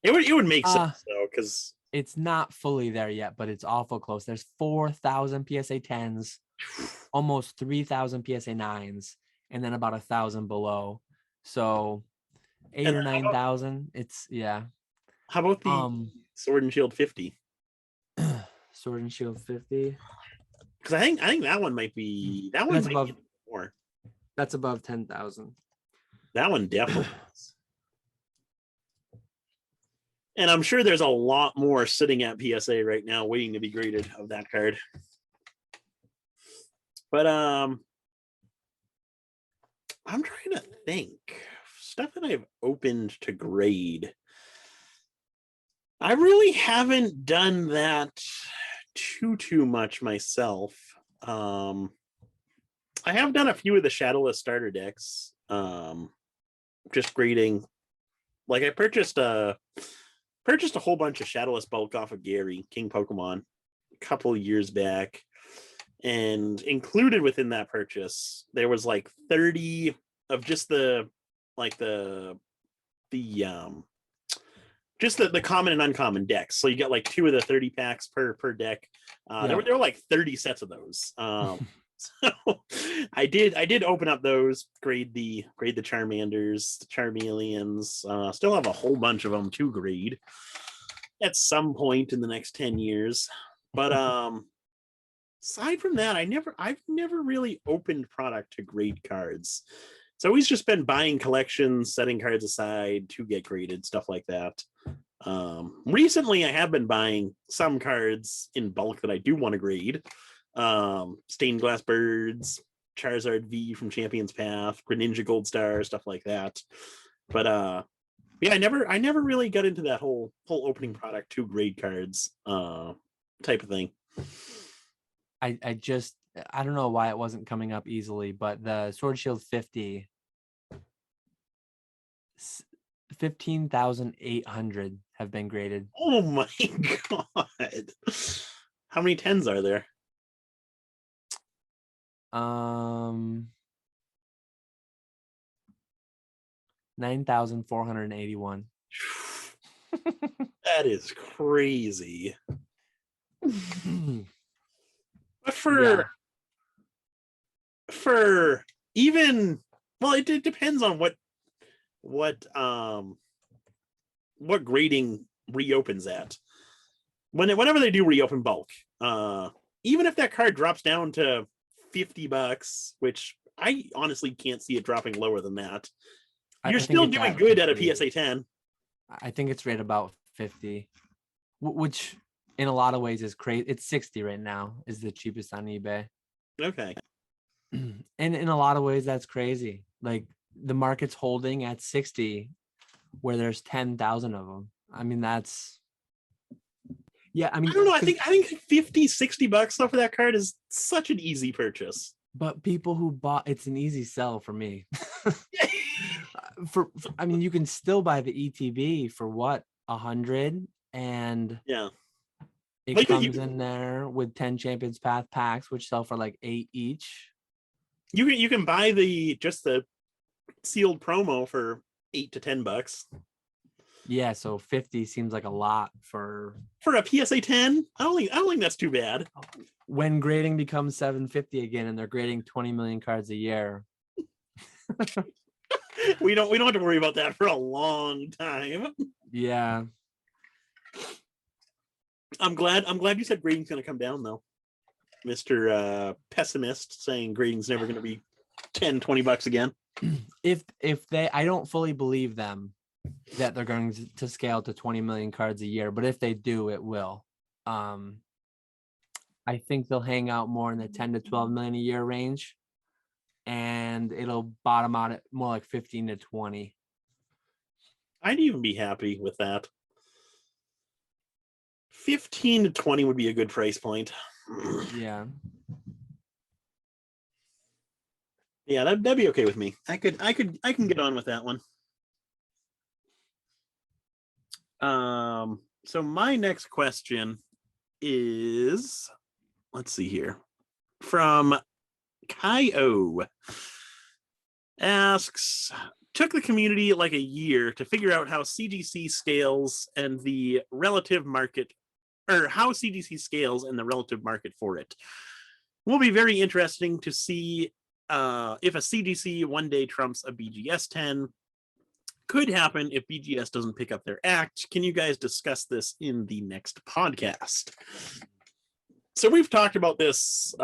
It would make sense though, because it's not fully there yet, but it's awful close. There's 4,000 PSA 10s, almost 3,000 PSA 9s, and then about 1,000 below. So 8 or 9,000. It's yeah. How about the Sword and Shield 50? Sword and Shield 50. Because I think that one might be That's above more. That's above 10,000. That one definitely is. And I'm sure there's a lot more sitting at PSA right now waiting to be graded of that card. But I'm trying to think. Stuff that I've opened to grade. I really haven't done that too much myself. I have done a few of the Shadowless starter decks. Just grading. Like I purchased a whole bunch of Shadowless bulk off of Gary, King Pokemon, a couple years back. And included within that purchase, there was like 30 of just the common and uncommon decks. So you get like 2 of the 30 packs per deck. There were like 30 sets of those. So I did open up those, grade the Charmanders, the Charmeleons. Still have a whole bunch of them to grade at some point in the next 10 years. But aside from that, I've never really opened product to grade cards. It's always just been buying collections, setting cards aside to get graded, stuff like that. Recently, I have been buying some cards in bulk that I do want to grade. Stained Glass Birds, Charizard V from Champion's Path, Greninja Gold Star, stuff like that. But yeah, I never really got into that whole opening product to grade cards type of thing. I don't know why it wasn't coming up easily, but the Sword Shield 50, 15,800 have been graded. Oh my god. How many 10s are there? 9,481. That is crazy. But for even, well, it depends on what grading reopens at. Whenever they do reopen bulk, even if that card drops down to $50, which I honestly can't see it dropping lower than that, you're still doing good at a PSA 10. I think it's right about 50, which in a lot of ways is crazy. It's 60 right now, is the cheapest on eBay. Okay. And in a lot of ways, that's crazy. Like the market's holding at 60 where there's 10,000 of them. I mean, that's, yeah, I mean, I don't know. I think $50, $60 though for that card is such an easy purchase. But people who bought, it's an easy sell for me. I mean, you can still buy the ETB for what, 100, and yeah, it comes in there with 10 Champions Path packs, which sell for like 8 each. You can buy the sealed promo for $8 to $10. Yeah, so 50 seems like a lot for a PSA 10. I don't think that's too bad. When grading becomes 750 again, and they're grading 20 million cards a year. we don't have to worry about that for a long time. Yeah. I'm glad you said grading's going to come down though. Mr. Pessimist saying grading's never going to be $10-$20 again. If they, I don't fully believe them that they're going to scale to 20 million cards a year, but if they do, it will. I think they'll hang out more in the 10 to 12 million a year range, and it'll bottom out at more like 15 to 20. I'd even be happy with that. 15 to 20 would be a good price point. Yeah. Yeah, that'd be okay with me. I can get on with that one. So my next question is, let's see here, from Kai-O. Asks, took the community like a year to figure out how CGC scales and the relative market or how CGC scales and the relative market for it. Will be very interesting to see if a CGC one day trumps a BGS 10. Could happen if BGS doesn't pick up their act. Can you guys discuss this in the next podcast? So we've talked about this.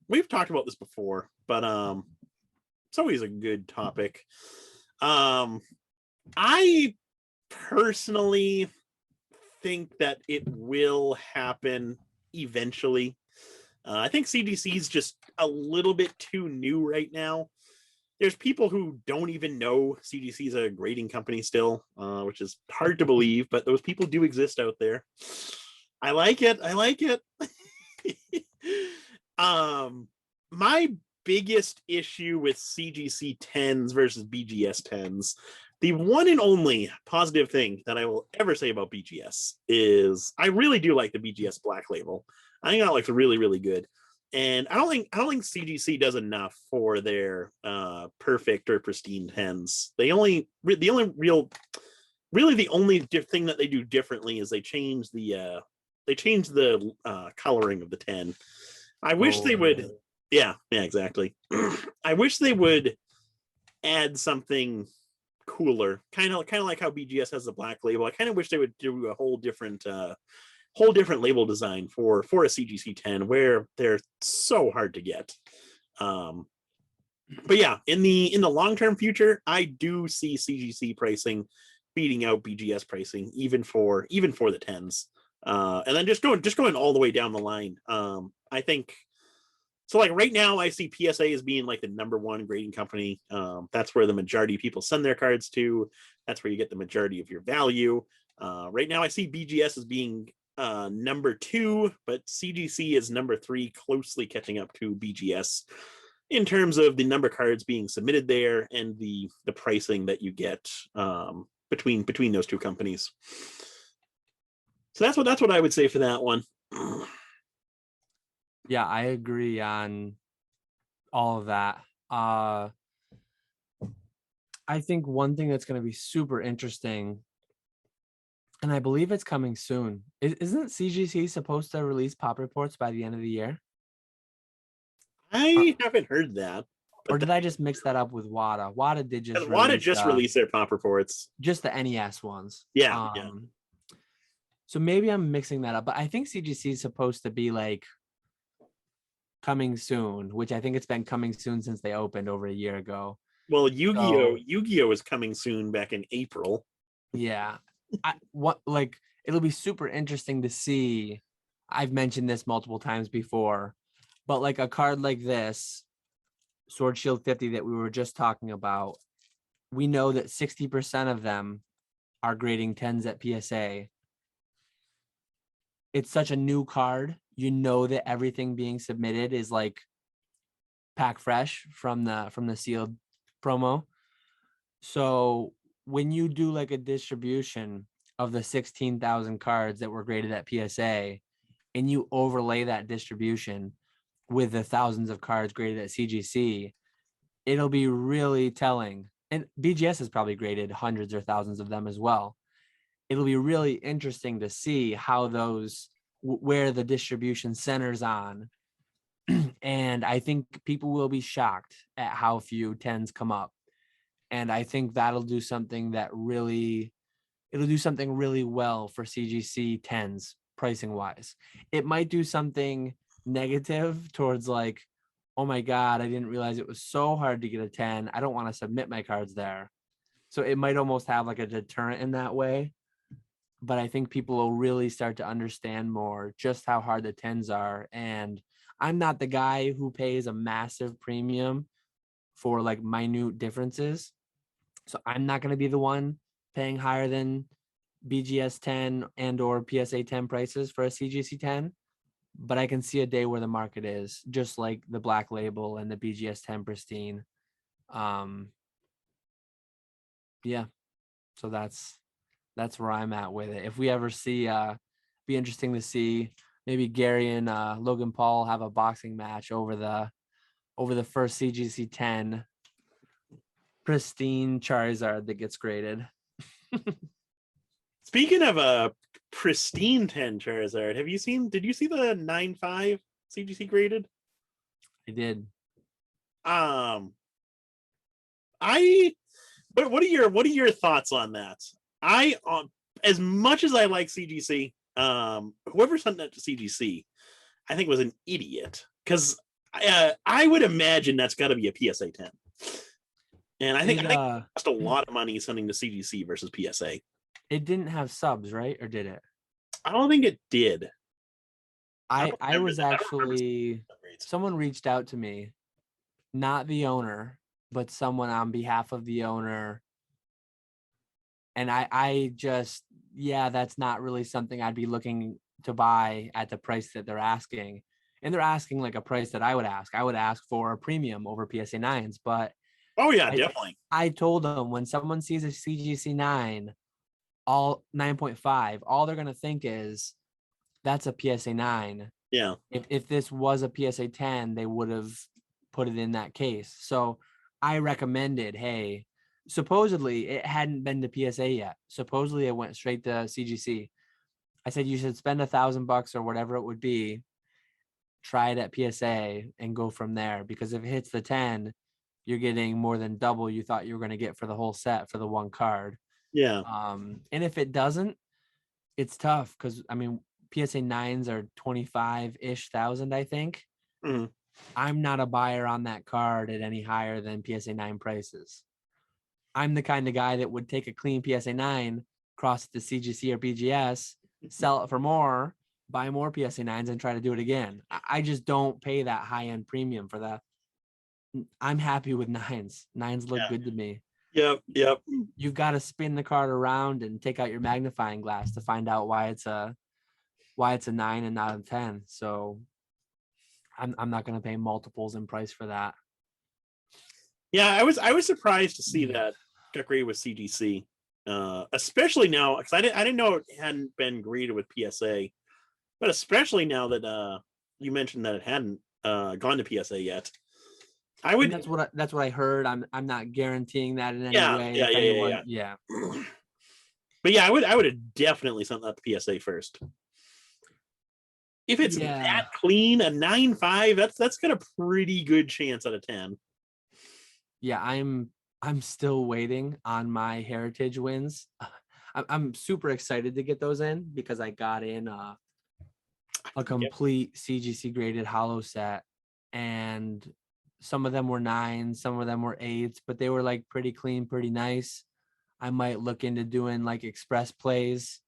We've talked about this before, but it's always a good topic. I personally think that it will happen eventually. I think CGC is just a little bit too new right now. There's people who don't even know CGC is a grading company still, which is hard to believe, but those people do exist out there. I like it. I like it. My biggest issue with CGC 10s versus BGS 10s, the one and only positive thing that I will ever say about BGS is I really do like the BGS Black Label. I think that looks really, really good. And I don't think CGC does enough for their perfect or pristine 10s. The only thing that they do differently is they change the coloring of the 10. I wish they would. Yeah, exactly. I wish they would add something cooler, kind of like how BGS has the Black Label. I kind of wish they would do a whole different label design for a CGC 10 where they're so hard to get. But yeah, in the long-term future, I do see CGC pricing beating out BGS pricing even for the 10s. And then just going all the way down the line. I think so. Like right now, I see PSA as being like the number one grading company. That's where the majority of people send their cards to. That's where you get the majority of your value. Right now, I see BGS as being number 2, but CGC is number 3, closely catching up to BGS in terms of the number of cards being submitted there and the pricing that you get between those two companies. So that's what I would say for that one. Yeah, I agree on all of that. I think one thing that's going to be super interesting, and I believe it's coming soon. Isn't CGC supposed to release pop reports by the end of the year? I haven't heard that. Or did I just mix that up with WADA? WADA did just release their pop reports. Just the NES ones. Yeah. So maybe I'm mixing that up, but I think CGC is supposed to be like coming soon, which I think it's been coming soon since they opened over a year ago. Well, Yu-Gi-Oh is coming soon back in April. Yeah. It'll be super interesting to see. I've mentioned this multiple times before, but like a card like this, Sword Shield 50 that we were just talking about, we know that 60% of them are grading 10s at PSA. It's such a new card. You know that everything being submitted is like pack fresh from the sealed promo. So when you do like a distribution of the 16,000 cards that were graded at PSA and you overlay that distribution with the thousands of cards graded at CGC, it'll be really telling. And BGS has probably graded hundreds or thousands of them as well. It'll be really interesting to see how where the distribution centers on. And I think people will be shocked at how few 10s come up. And I think that'll do something really well for CGC 10s pricing wise. It might do something negative towards like, oh my God, I didn't realize it was so hard to get a 10. I don't want to submit my cards there. So it might almost have like a deterrent in that way. But I think people will really start to understand more just how hard the 10s are. And I'm not the guy who pays a massive premium for like minute differences. So I'm not going to be the one paying higher than BGS 10 and or PSA 10 prices for a CGC 10. But I can see a day where the market is just like the Black Label and the BGS 10 pristine. Yeah. So that's where I'm at with it. If we ever see, be interesting to see maybe Gary and Logan Paul have a boxing match over the first CGC 10 pristine Charizard that gets graded. Speaking of a pristine 10 Charizard, did you see the 9.5 CGC graded? I did. Um I but what are your thoughts on that? I as much as I like CGC, whoever sent that to CGC, I think was an idiot because I would imagine that's got to be a PSA 10. And I think it cost a lot of money sending to CGC versus PSA. It didn't have subs, right? Or did it? I don't think it did. I was actually, someone reached out to me, not the owner, but someone on behalf of the owner. And I just, yeah, that's not really something I'd be looking to buy at the price that they're asking. And they're asking like a price that I would ask. I would ask for a premium over PSA 9s, but oh yeah, definitely. I told them when someone sees a CGC 9, all 9.5, all they're gonna think is that's a PSA 9. Yeah. If this was a PSA 10, they would have put it in that case. So I recommended, hey, supposedly it hadn't been to PSA yet. Supposedly it went straight to CGC. I said you should spend $1,000 or whatever it would be, try it at PSA and go from there. Because if it hits the 10, you're getting more than double you thought you were going to get for the whole set for the one card. Yeah. And if it doesn't, it's tough because I mean PSA 9s are 25-ish thousand, I think. Mm-hmm. I'm not a buyer on that card at any higher than PSA 9 prices. I'm the kind of guy that would take a clean PSA 9, cross it to CGC or BGS, sell it for more, buy more PSA 9s, and try to do it again. I just don't pay that high end premium for that. I'm happy with 9s. 9s look good to me. Yep. You've got to spin the card around and take out your magnifying glass to find out why it's a 9 and not a 10. So I'm not going to pay multiples in price for that. Yeah, I was surprised to see that got graded with CGC, especially now because I didn't know it hadn't been graded with PSA, but especially now that you mentioned that it hadn't gone to PSA yet. I would. And that's what I heard. I'm not guaranteeing that in any way. Yeah. But yeah, I would have definitely sent that to PSA first. If it's that clean, a 9.5, that's got a pretty good chance at a 10. Yeah, I'm still waiting on my heritage wins. I'm super excited to get those in because I got in a complete CGC graded holo set, and some of them were 9s, some of them were 8s, but they were like pretty clean, pretty nice. I might look into doing like express plays,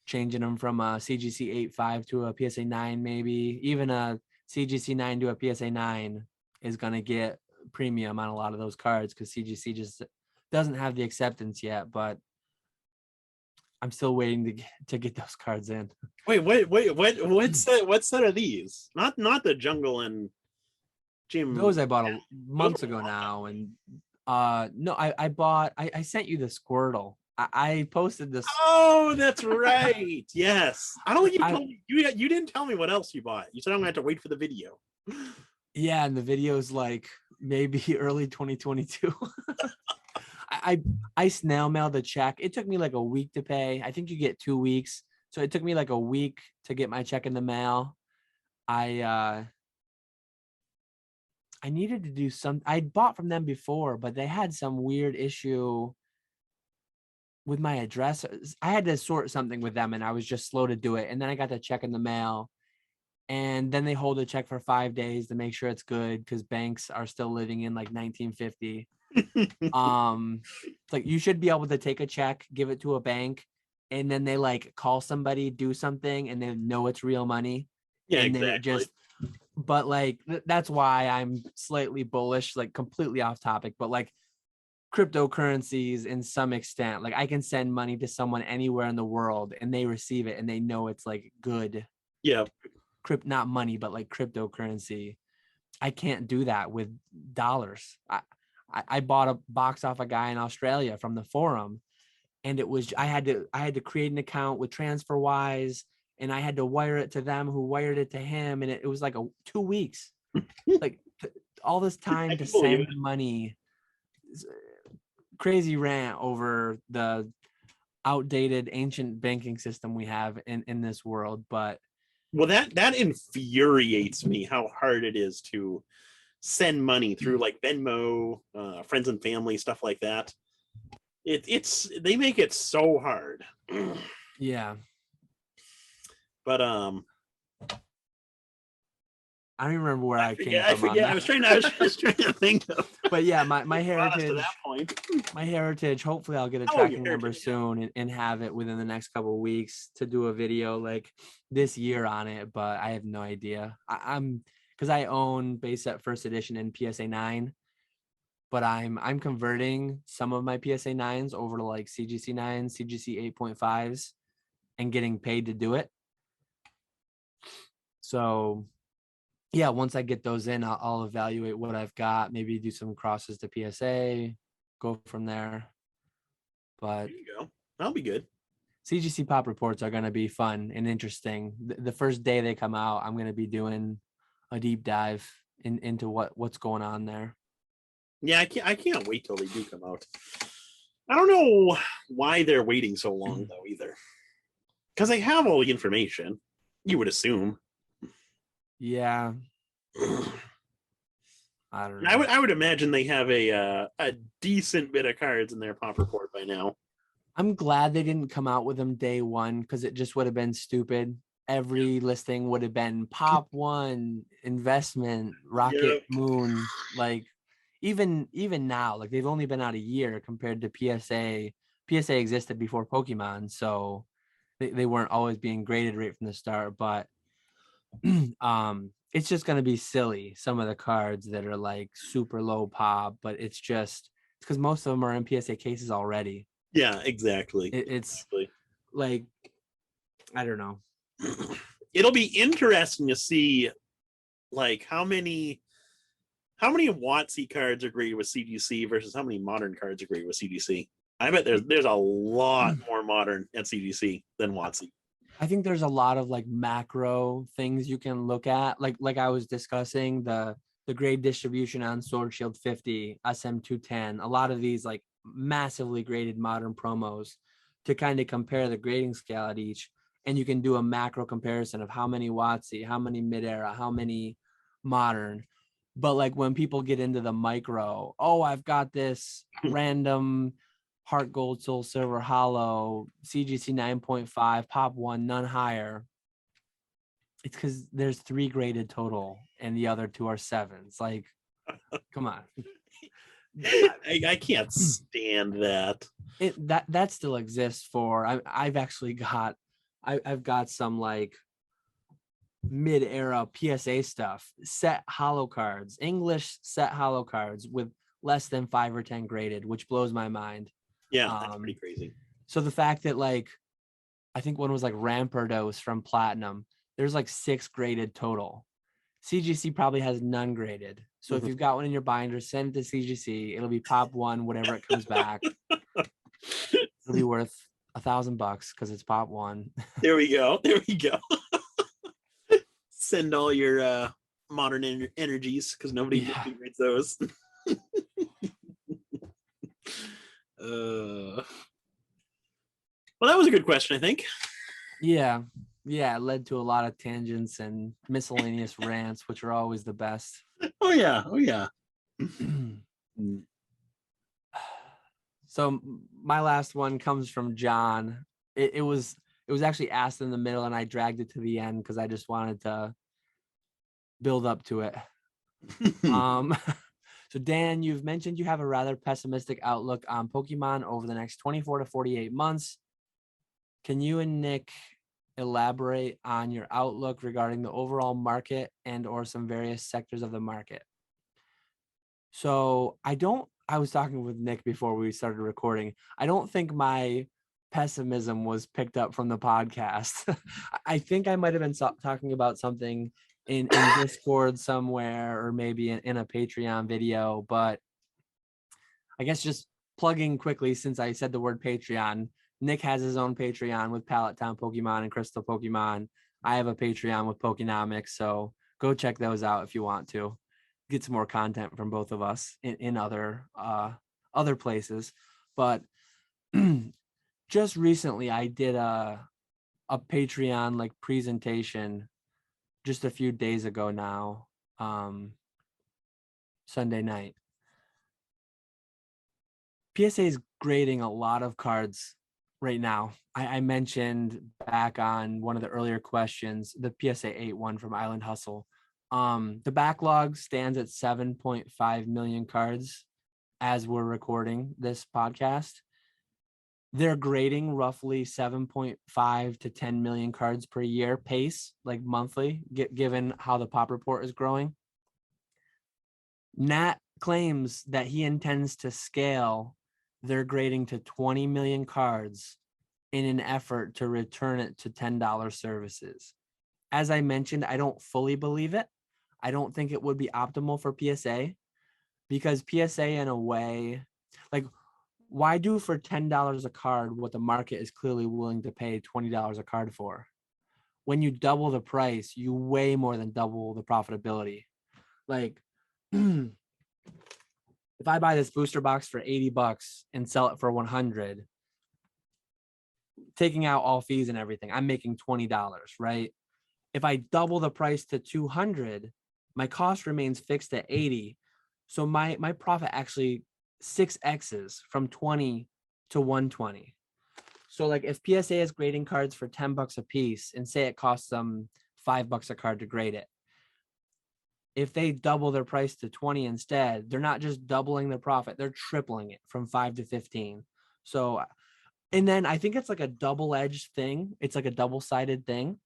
changing them from a CGC 8.5 to a PSA 9, maybe even a CGC 9 to a PSA 9 is going to get premium on a lot of those cards because CGC just doesn't have the acceptance yet, but I'm still waiting to get those cards in. Wait, what set are these? Not the jungle and gym. Those I bought months ago now, and no, I sent you the Squirtle. I posted this. Oh, that's right. Yes. I don't think you told me. You didn't tell me what else you bought. You said I'm gonna have to wait for the video. Yeah, and the video's like maybe early 2022. I snail mailed the check. It took me like a week to pay. I think you get 2 weeks. So it took me like a week to get my check in the mail. I needed to do some. I bought from them before, but they had some weird issue with my address. I had to sort something with them, and I was just slow to do it. And then I got the check in the mail, and then they hold the check for 5 days to make sure it's good because banks are still living in like 1950. Like you should be able to take a check, give it to a bank, and then they like call somebody, do something, and they know it's real money. Yeah, and exactly. Then it just, but like that's why I'm slightly bullish, like completely off topic, but like cryptocurrencies in some extent, like I can send money to someone anywhere in the world and they receive it and they know it's like good. Yeah. Not money, but like cryptocurrency. I can't do that with dollars. I bought a box off a guy in Australia from the forum, and it was I had to create an account with TransferWise, and I had to wire it to them who wired it to him, and it was like 2 weeks. Like all this time to send money. Crazy rant over the outdated ancient banking system we have in this world. But well, that infuriates me how hard it is to send money through like Venmo, friends and family, stuff like that. It's they make it so hard. yeah, But I don't remember where I came I from on forget. that. I was just trying to think of. But yeah, my To heritage, that point. my heritage. Hopefully, I'll get a Oh, your tracking number heritage, yeah. soon and have it within the next couple of weeks to do a video like this year on it. But I have no idea. I'm because I own base set first edition in PSA 9, but I'm converting some of my PSA 9s over to like CGC 9s, CGC 8.5s, and getting paid to do it. So yeah, once I get those in, I'll evaluate what I've got, maybe do some crosses to PSA, go from there. But There you go. That'll be good. CGC pop reports are going to be fun and interesting. The first day they come out, I'm going to be doing a deep dive into what's going on there. Yeah, I can't wait till they do come out. I don't know why they're waiting so long though either. Because they have all the information, you would assume. Yeah. I don't know. I would imagine they have a decent bit of cards in their pop report by now. I'm glad they didn't come out with them day one because it just would have been stupid. Every listing would have been pop one, investment, rocket moon. Like even now, like they've only been out a year compared to PSA. PSA existed before Pokemon, so they weren't always being graded right from the start. But it's just gonna be silly. Some of the cards that are like super low pop, but it's because most of them are in PSA cases already. Yeah, exactly. It's like, I don't know. It'll be interesting to see like how many WotC cards are graded with CGC versus how many modern cards are graded with CGC. I bet there's a lot more modern at CGC than WotC. I think there's a lot of like macro things you can look at. Like I was discussing the grade distribution on Sword Shield 50, SM210, a lot of these like massively graded modern promos to kind of compare the grading scale at each. And you can do a macro comparison of how many WotC, how many mid-era, how many modern. But like when people get into the micro, oh, I've got this random Heart Gold, Soul Silver, Holo, CGC 9.5, Pop 1, none higher. It's because there's 3 graded total and the other 2 are 7s. Like, come on. I can't stand that. That still exists for. I've actually got. I've got some like mid-era PSA stuff, set holo cards, English set holo cards with less than 5 or 10 graded, which blows my mind. Yeah, that's pretty crazy. So the fact that like, I think one was like Rampardos from Platinum, there's like 6 graded total. CGC probably has none graded. So if you've got one in your binder, send it to CGC. It'll be pop 1, whatever it comes back. It'll be worth $1,000 because it's pop 1. There we go. Send all your modern energies because nobody reads those. Well, that was a good question, I think. Yeah, it led to a lot of tangents and miscellaneous rants, which are always the best. Oh yeah. So my last one comes from John. It was actually asked in the middle, and I dragged it to the end because I just wanted to build up to it. So Dan, you've mentioned you have a rather pessimistic outlook on Pokemon over the next 24 to 48 months. Can you and Nick elaborate on your outlook regarding the overall market and or some various sectors of the market? So I was talking with Nick before we started recording. I don't think my pessimism was picked up from the podcast. I think I might have been talking about something in Discord somewhere, or maybe in a Patreon video, but I guess just plugging quickly, since I said the word Patreon, Nick has his own Patreon with Pallet Town Pokemon and Crystal Pokemon. I have a Patreon with Pokenomics, so go check those out if you want to get some more content from both of us in other places. But just recently I did a Patreon like presentation just a few days ago now, Sunday night. PSA is grading a lot of cards right now. I mentioned back on one of the earlier questions, the PSA 8 one from Island Hustle. The backlog stands at 7.5 million cards as we're recording this podcast. They're grading roughly 7.5 to 10 million cards per year pace, like monthly, given how the pop report is growing. Nat claims that he intends to scale their grading to 20 million cards in an effort to return it to $10 services. As I mentioned, I don't fully believe it. I don't think it would be optimal for PSA, because PSA in a way, like, why do for $10 a card what the market is clearly willing to pay $20 a card for? When you double the price, you way more than double the profitability. Like, if I buy this booster box for $80 and sell it for 100, taking out all fees and everything, I'm making $20, right? If I double the price to 200, my cost remains fixed at 80. So my profit actually 6x's from 20 to 120. So like if PSA is grading cards for $10 a piece and say it costs them $5 a card to grade it, if they double their price to 20 instead, they're not just doubling their profit, they're tripling it from 5 to 15. So, and then I think it's like a double-edged thing. It's like a double-sided thing.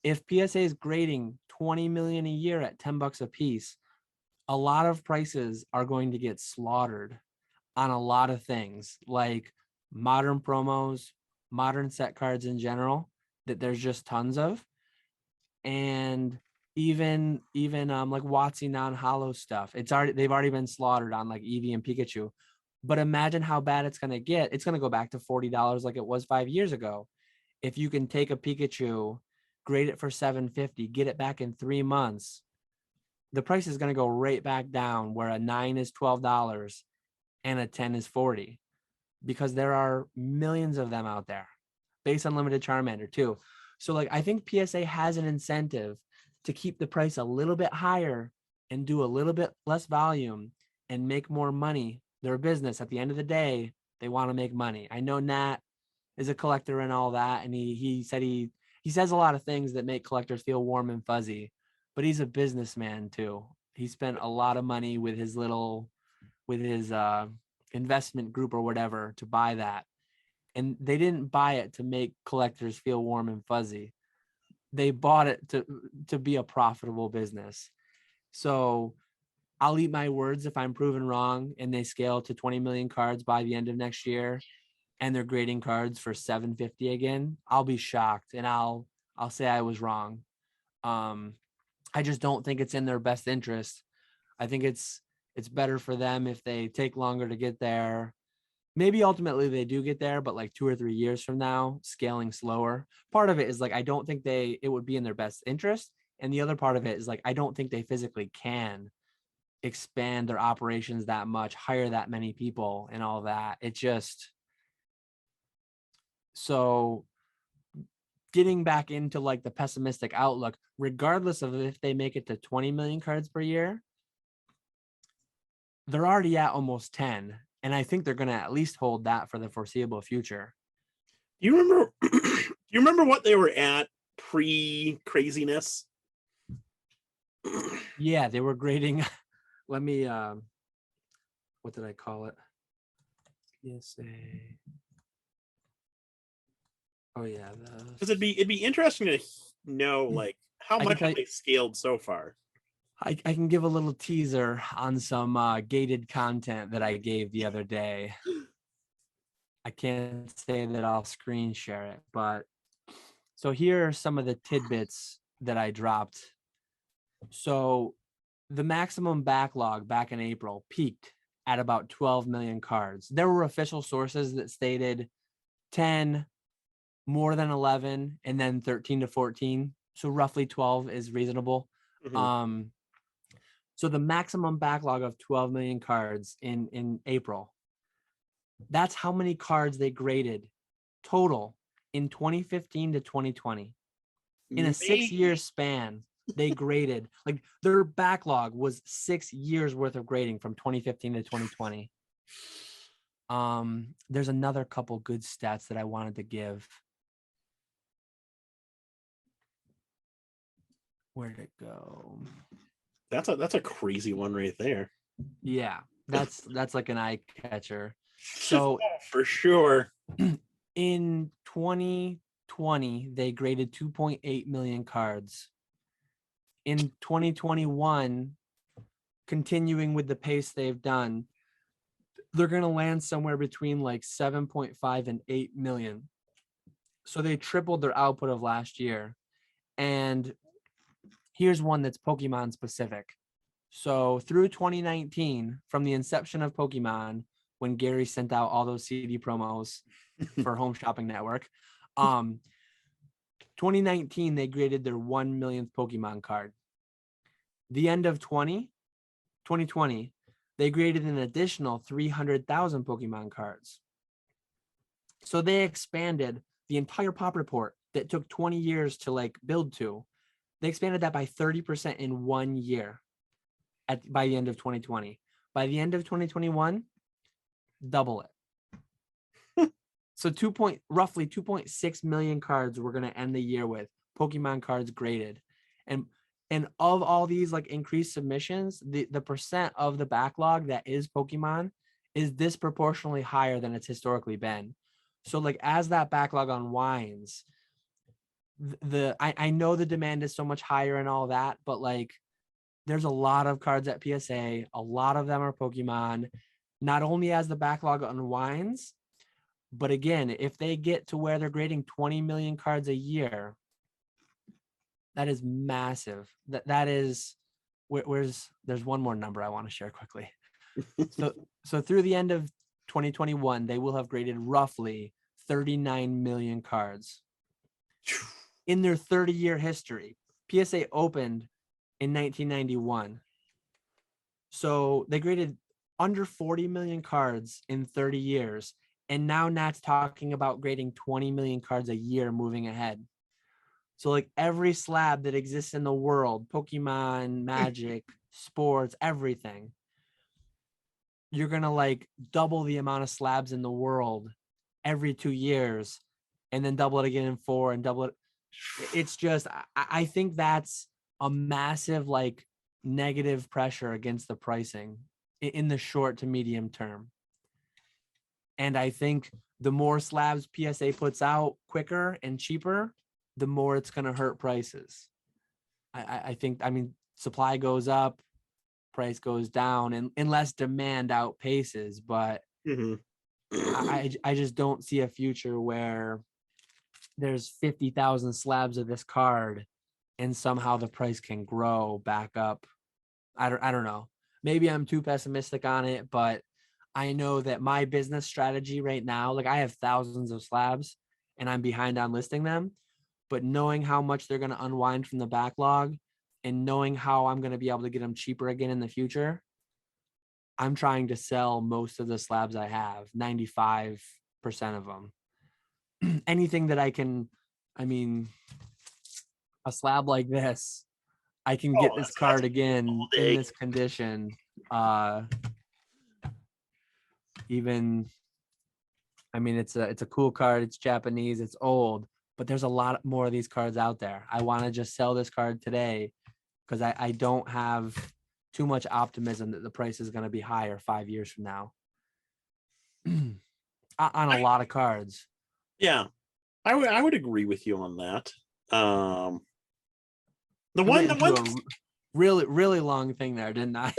If PSA is grading 20 million a year at $10 a piece, a lot of prices are going to get slaughtered on a lot of things, like modern promos, modern set cards in general, that there's just tons of. And even like WotC non-holo stuff. They've already been slaughtered on like Eevee and Pikachu. But imagine how bad it's gonna get. It's gonna go back to $40 like it was 5 years ago. If you can take a Pikachu, grade it for $750, get it back in 3 months, the price is gonna go right back down where a 9 is $12 and a 10 is 40, because there are millions of them out there. Base Unlimited Charmander too. So like I think PSA has an incentive to keep the price a little bit higher and do a little bit less volume and make more money. Their business, at the end of the day, they want to make money. I know Nat is a collector and all that, and he said he says a lot of things that make collectors feel warm and fuzzy, but he's a businessman too. He spent a lot of money with his investment group or whatever to buy that. And they didn't buy it to make collectors feel warm and fuzzy. They bought it to be a profitable business. So I'll eat my words if I'm proven wrong and they scale to 20 million cards by the end of next year and they're grading cards for 750 again. I'll be shocked and I'll say I was wrong. I just don't think it's in their best interest. I think it's better for them if they take longer to get there. Maybe ultimately they do get there, but like 2 or 3 years from now, scaling slower. Part of it is like, I don't think it would be in their best interest. And the other part of it is like, I don't think they physically can expand their operations that much, hire that many people and all that. It just, so getting back into like the pessimistic outlook, regardless of if they make it to 20 million cards per year, they're already at almost 10. And I think they're going to at least hold that for the foreseeable future. Do you remember? Do you remember what they were at pre-craziness? Yeah, they were grading. Let me. What did I call it? PSA. Oh yeah, because it'd be interesting to know like how much have they scaled so far. I can give a little teaser on some gated content that I gave the other day. I can't say that I'll screen share it, but so here are some of the tidbits that I dropped. So the maximum backlog back in April peaked at about 12 million cards. There were official sources that stated 10, more than 11, and then 13 to 14. So roughly 12 is reasonable. Mm-hmm. So the maximum backlog of 12 million cards in April, that's how many cards they graded total in 2015 to 2020. In a 6-year span, they graded, like their backlog was 6 years worth of grading from 2015 to 2020. There's another couple good stats that I wanted to give. Where'd it go? That's a crazy one right there. Yeah, that's like an eye catcher. So for sure. In 2020, they graded 2.8 million cards. In 2021, continuing with the pace they've done, they're going to land somewhere between like 7.5 and 8 million. So they tripled their output of last year. And here's one that's Pokemon specific. So through 2019, from the inception of Pokemon, when Gary sent out all those CD promos for Home Shopping Network, 2019, they graded their 1 millionth Pokemon card. The end of 2020, they graded an additional 300,000 Pokemon cards. So they expanded the entire pop report that took 20 years to like build to. They expanded that by 30% in 1 year by the end of 2020. By the end of 2021, double it. So roughly 2.6 million cards we're going to end the year with, Pokemon cards graded. And of all these like increased submissions, the percent of the backlog that is Pokemon is disproportionately higher than it's historically been. So like as that backlog unwinds, I know the demand is so much higher and all that, but like there's a lot of cards at PSA. A lot of them are Pokemon. Not only as the backlog unwinds, but again, if they get to where they're grading 20 million cards a year, that is massive. That is there's one more number I want to share quickly. So through the end of 2021, they will have graded roughly 39 million cards. In their 30-year history, PSA opened in 1991. So they graded under 40 million cards in 30 years. And now Nat's talking about grading 20 million cards a year moving ahead. So like every slab that exists in the world, Pokemon, Magic, sports, everything, you're going to like double the amount of slabs in the world every 2 years and then double it again in 4 and double it. It's just, I think that's a massive like negative pressure against the pricing in the short to medium term. And I think the more slabs PSA puts out quicker and cheaper, the more it's going to hurt prices. I think, I mean, supply goes up, price goes down, and unless demand outpaces. But I just don't see a future where there's 50,000 slabs of this card and somehow the price can grow back up. I don't know. Maybe I'm too pessimistic on it, but I know that my business strategy right now, like I have thousands of slabs and I'm behind on listing them, but knowing how much they're going to unwind from the backlog and knowing how I'm going to be able to get them cheaper again in the future, I'm trying to sell most of the slabs I have, 95% of them. Anything that I can, I mean, a slab like this, I can get this card again in this condition. Even, I mean, it's a cool card. It's Japanese. It's old, but there's a lot more of these cards out there. I want to just sell this card today because I don't have too much optimism that the price is going to be higher 5 years from now on a lot of cards. Yeah, I would agree with you on that. The one really long thing there, didn't I?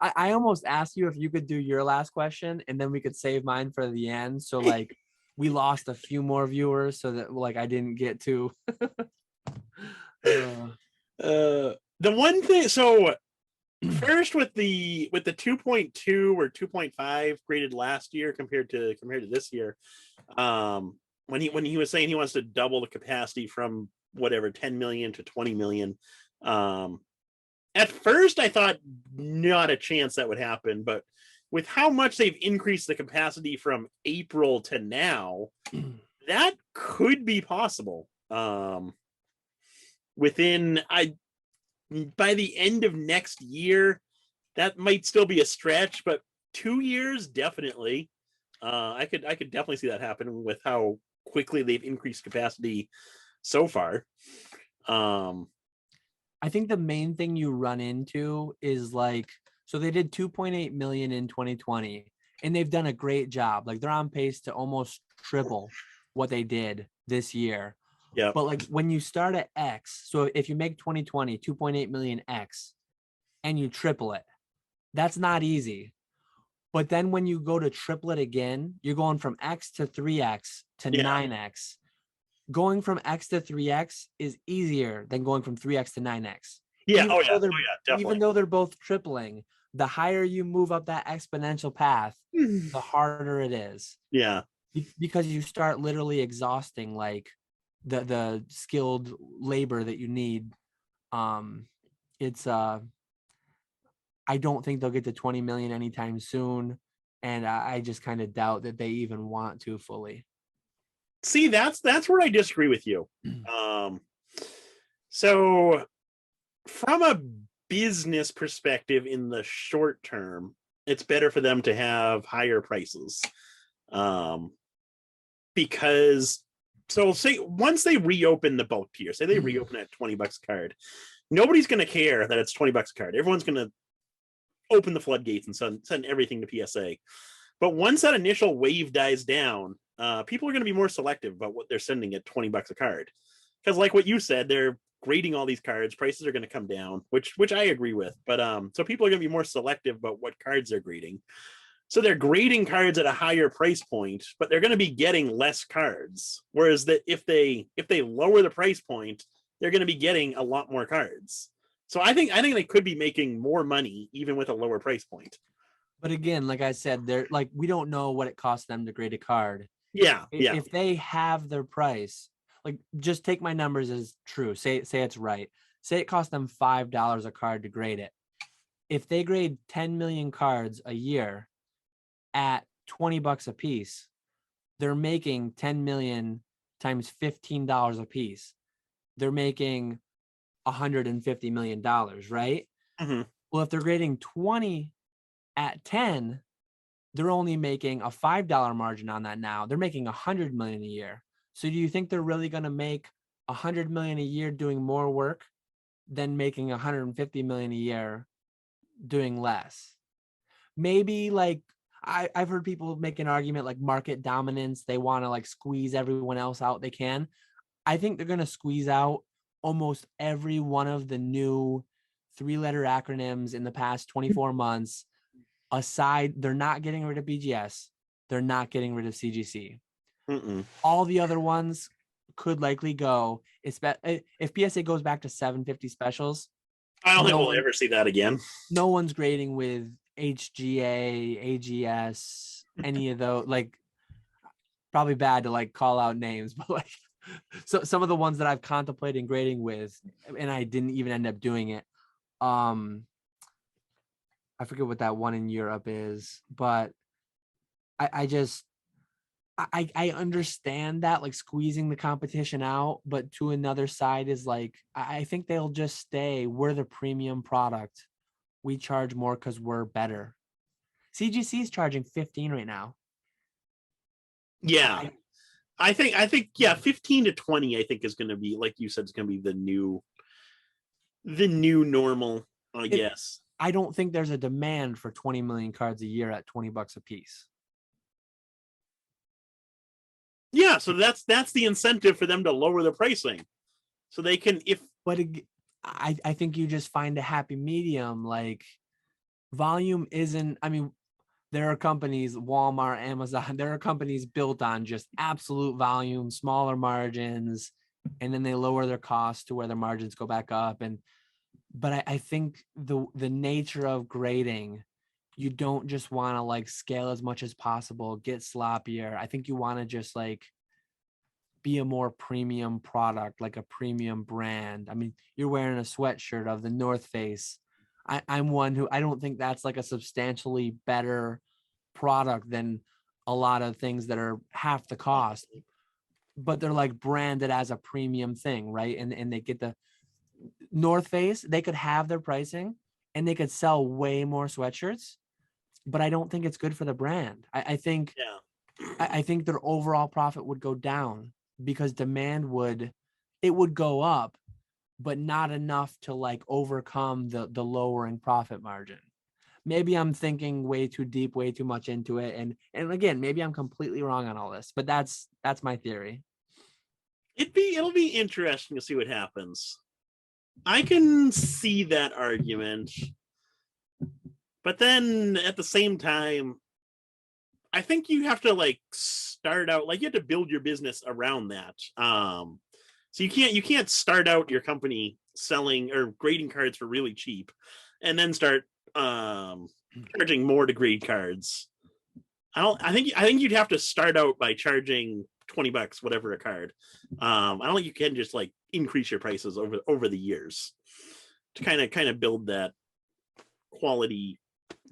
I almost asked you if you could do your last question and then we could save mine for the end. So like we lost a few more viewers so that like I didn't get to. The one thing, so first with the 2.2 or 2.5 graded last year compared to this year, when he was saying he wants to double the capacity from whatever 10 million to 20 million, at first I thought not a chance that would happen, but with how much they've increased the capacity from April to now, that could be possible. By the end of next year, that might still be a stretch, but 2 years definitely. I could definitely see that happen with how quickly they've increased capacity so far. I think the main thing you run into is like, so they did 2.8 million in 2020, and they've done a great job. Like they're on pace to almost triple what they did this year. Yeah. But like when you start at X, so if you make 2020 2.8 million X and you triple it, that's not easy. But then when you go to triple it again, you're going from X to 3X to 9X. Going from X to 3X is easier than going from 3X to 9X. Yeah. Definitely. Definitely. Even though they're both tripling, the higher you move up that exponential path, the harder it is. Yeah. Because you start literally exhausting like the skilled labor that you need. It's I don't think they'll get to 20 million anytime soon, and I just kind of doubt that they even want to fully. See, that's where I disagree with you. So from a business perspective, in the short term, it's better for them to have higher prices. Because so say once they reopen the bulk tier, say they reopen at $20 a card, nobody's going to care that it's $20 a card. Everyone's going to open the floodgates and send everything to PSA. But once that initial wave dies down, people are going to be more selective about what they're sending at $20 a card. Because like what you said, they're grading all these cards, prices are going to come down, which I agree with. But so people are going to be more selective about what cards they're grading. So they're grading cards at a higher price point, but they're going to be getting less cards. Whereas that if they lower the price point, they're going to be getting a lot more cards. So I think they could be making more money even with a lower price point. But again, like I said, they're like, we don't know what it costs them to grade a card. Yeah. If they have their price, like just take my numbers as true. Say it's right. Say it costs them $5 a card to grade it. If they grade 10 million cards a year at $20 a piece, they're making 10 million times $15 a piece. They're making $150 million, right? Mm-hmm. Well, if they're grading 20 at 10, they're only making a $5 margin on that now. They're making 100 million a year. So do you think they're really going to make 100 million a year doing more work than making 150 million a year doing less? Maybe like I've heard people make an argument like market dominance. They want to like squeeze everyone else out they can. I think they're going to squeeze out almost every one of the new 3-letter acronyms in the past 24 months. Aside, they're not getting rid of BGS. They're not getting rid of CGC. All the other ones could likely go. If PSA goes back to 750 specials, I don't think we'll ever see that again. No one's grading with HGA, AGS, any of those. Like, probably bad to like call out names, but like, so some of the ones that I've contemplated grading with, and I didn't even end up doing it. I forget what that one in Europe is, but I understand that like squeezing the competition out, but to another side is like, I think they'll just stay. We're the premium product. We charge more because we're better. CGC is charging 15 right now. Yeah. I think yeah, 15 to 20 I think is going to be, like you said, it's going to be the new normal, I guess. I don't think there's a demand for 20 million cards a year at $20 a piece. Yeah, so that's the incentive for them to lower the pricing. So they can, but I think you just find a happy medium. Like, volume isn't, I mean, there are companies, Walmart, Amazon, there are companies built on just absolute volume, smaller margins, and then they lower their costs to where their margins go back up. But I think the nature of grading, you don't just want to like scale as much as possible, get sloppier. I think you want to just like be a more premium product, like a premium brand. I mean, you're wearing a sweatshirt of the North Face. I'm one who I don't think that's like a substantially better product than a lot of things that are half the cost, but they're like branded as a premium thing, right? And they get the North Face, they could have their pricing and they could sell way more sweatshirts, but I don't think it's good for the brand. I think Yeah. I think their overall profit would go down because demand would go up, but not enough to like overcome the lowering profit margin. Maybe I'm thinking way too deep, way too much into it. And again, maybe I'm completely wrong on all this, but that's my theory. It'll be interesting to see what happens. I can see that argument, but then at the same time, I think you have to like start out, like you have to build your business around that. So you can't start out your company selling or grading cards for really cheap, and then start charging more to grade cards. I think you'd have to start out by charging $20, whatever a card. I don't think you can just like increase your prices over the years to kind of build that quality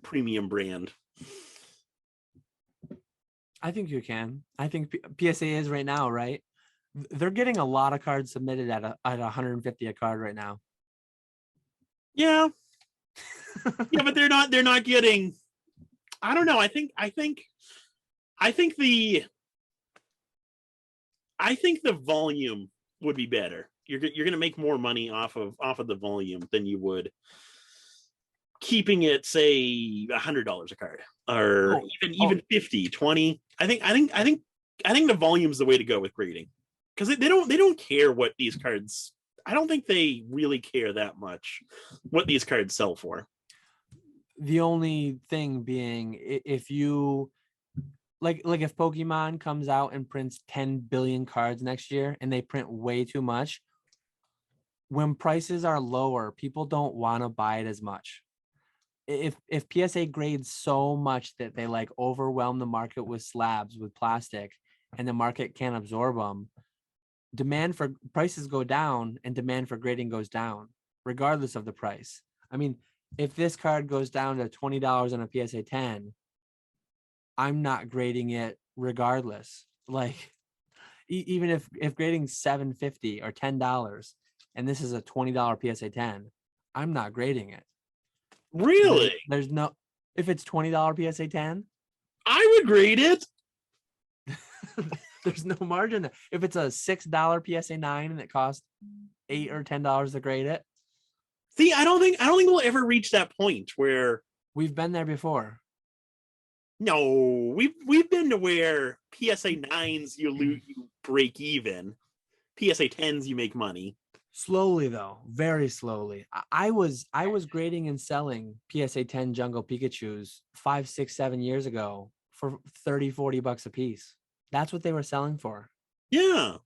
premium brand. I think you can. I think PSA is right now, right? They're getting a lot of cards submitted at 150 a card right now. Yeah. Yeah, but they're not getting, I don't know. I think the volume would be better. You're going to make more money off of the volume than you would keeping it, say, $100 a card, or even 50, 20. I think the volume is the way to go with grading, because they don't care what these cards. I don't think they really care that much what these cards sell for. The only thing being, if you like if Pokemon comes out and prints 10 billion cards next year and they print way too much, when prices are lower, people don't want to buy it as much. If PSA grades so much that they like overwhelm the market with slabs with plastic and the market can't absorb them, demand for prices go down and demand for grading goes down regardless of the price. I mean, if this card goes down to $20 on a PSA 10, I'm not grading it regardless. Like even if grading $7.50 or $10 and this is a $20 PSA 10, I'm not grading it. Really? There's no, if it's $20 PSA 10, I would grade it. There's no margin there. If it's a $6 PSA 9 and it costs $8 or $10 to grade it. See, I don't think we'll ever reach that point where we've been there before. No, we've been to where PSA 9s you break even. PSA 10s you make money. Slowly though, very slowly. I was grading and selling PSA 10 Jungle Pikachus 5, 6, 7 years ago for $30-$40 a piece. That's what they were selling for. Yeah.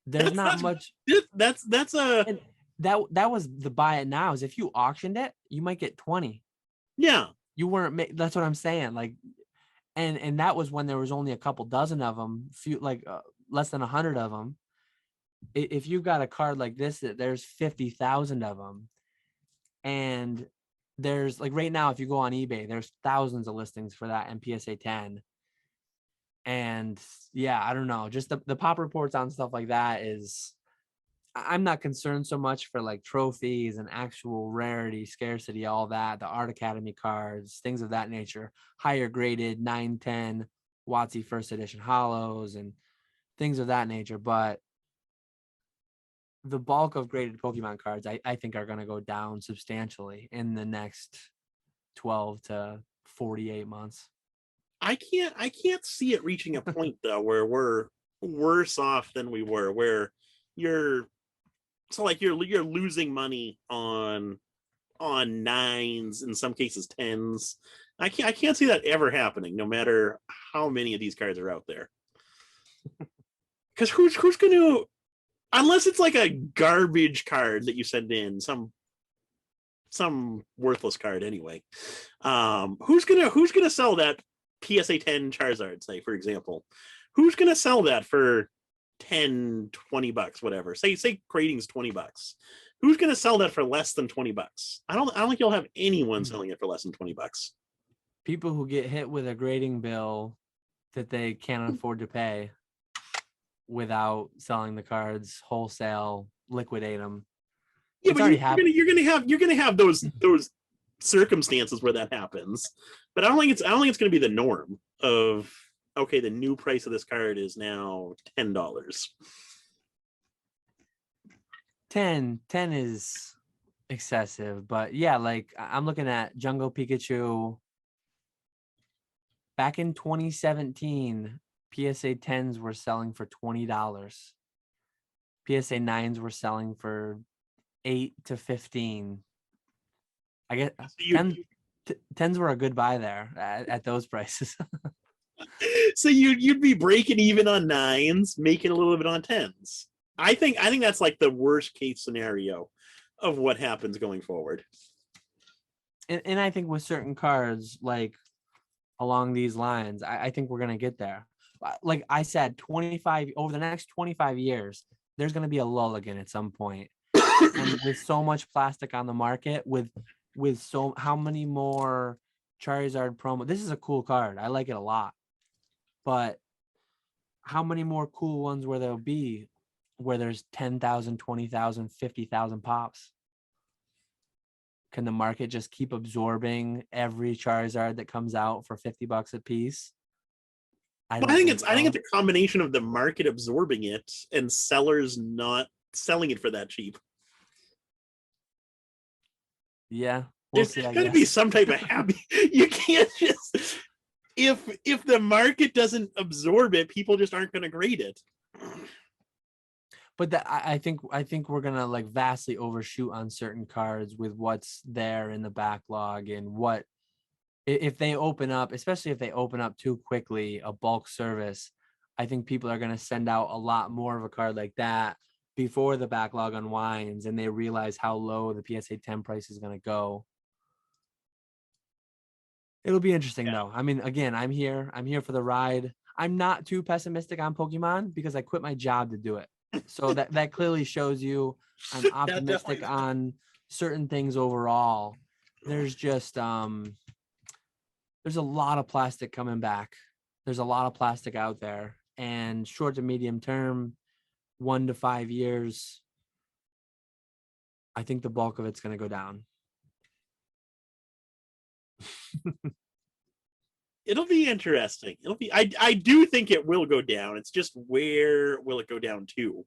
There's not much. That's a and that was the buy it now. Is if you auctioned it, you might get 20. Yeah. You weren't. That's what I'm saying. Like, and that was when there was only a couple dozen of them, less than 100 of them. If you got a card like this, that there's 50,000 of them, and there's like right now, if you go on eBay, there's thousands of listings for that in PSA 10. And yeah, I don't know, just the pop reports on stuff like that is, I'm not concerned so much for like trophies and actual rarity, scarcity, all that, the Art Academy cards, things of that nature, higher graded 9-10 WotC first edition holos and things of that nature. But the bulk of graded Pokemon cards, I think are going to go down substantially in the next 12 to 48 months. I can't see it reaching a point though where we're worse off than we were, where you're losing money on 9s, in some cases 10s. I can't see that ever happening, no matter how many of these cards are out there. Because who's going to, unless it's like a garbage card that you send in, some worthless card anyway. Who's gonna sell that PSA 10 Charizard, say, for example? Who's gonna sell that for $10-$20, whatever? Say grading's $20. Who's going to sell that for less than $20? I don't think you'll have anyone selling it for less than $20. People who get hit with a grading bill that they can't afford to pay without selling the cards wholesale, liquidate them. Yeah, but you're gonna have those circumstances where that happens. But I don't think it's gonna be the norm of, okay, the new price of this card is now $10. 10 is excessive, but yeah, like I'm looking at Jungle Pikachu. Back in 2017, PSA 10s were selling for $20. PSA 9s were selling for $8 to $15. I guess 10s were a good buy there at those prices. So you'd be breaking even on 9s, making a little bit on 10s. I think that's like the worst case scenario of what happens going forward. And I think with certain cards, like along these lines, I think we're going to get there. Like I said, over the next 25 years, there's going to be a lull again at some point. And with so much plastic on the market, with how many more Charizard promo, this is a cool card. I like it a lot. But how many more cool ones where there'll be where there's 10,000, 20,000, 50,000 pops? Can the market just keep absorbing every Charizard that comes out for $50 a piece? I think it's a combination of the market absorbing it and sellers not selling it for that cheap. Yeah, there's got to be some type of happy. You can't just, if the market doesn't absorb it, people just aren't going to grade it. But I think we're gonna like vastly overshoot on certain cards with what's there in the backlog, and what if they open up, especially if they open up too quickly, a bulk service. I think people are gonna send out a lot more of a card like that before the backlog unwinds and they realize how low the PSA 10 price is gonna go. It'll be interesting though. I mean, again, I'm here for the ride. I'm not too pessimistic on Pokemon because I quit my job to do it. So that clearly shows you I'm optimistic on certain things overall. There's just there's a lot of plastic coming back. There's a lot of plastic out there, and short to medium term, 1 to 5 years, I think the bulk of it's going to go down. It'll be interesting. I do think it will go down. It's just, where will it go down to?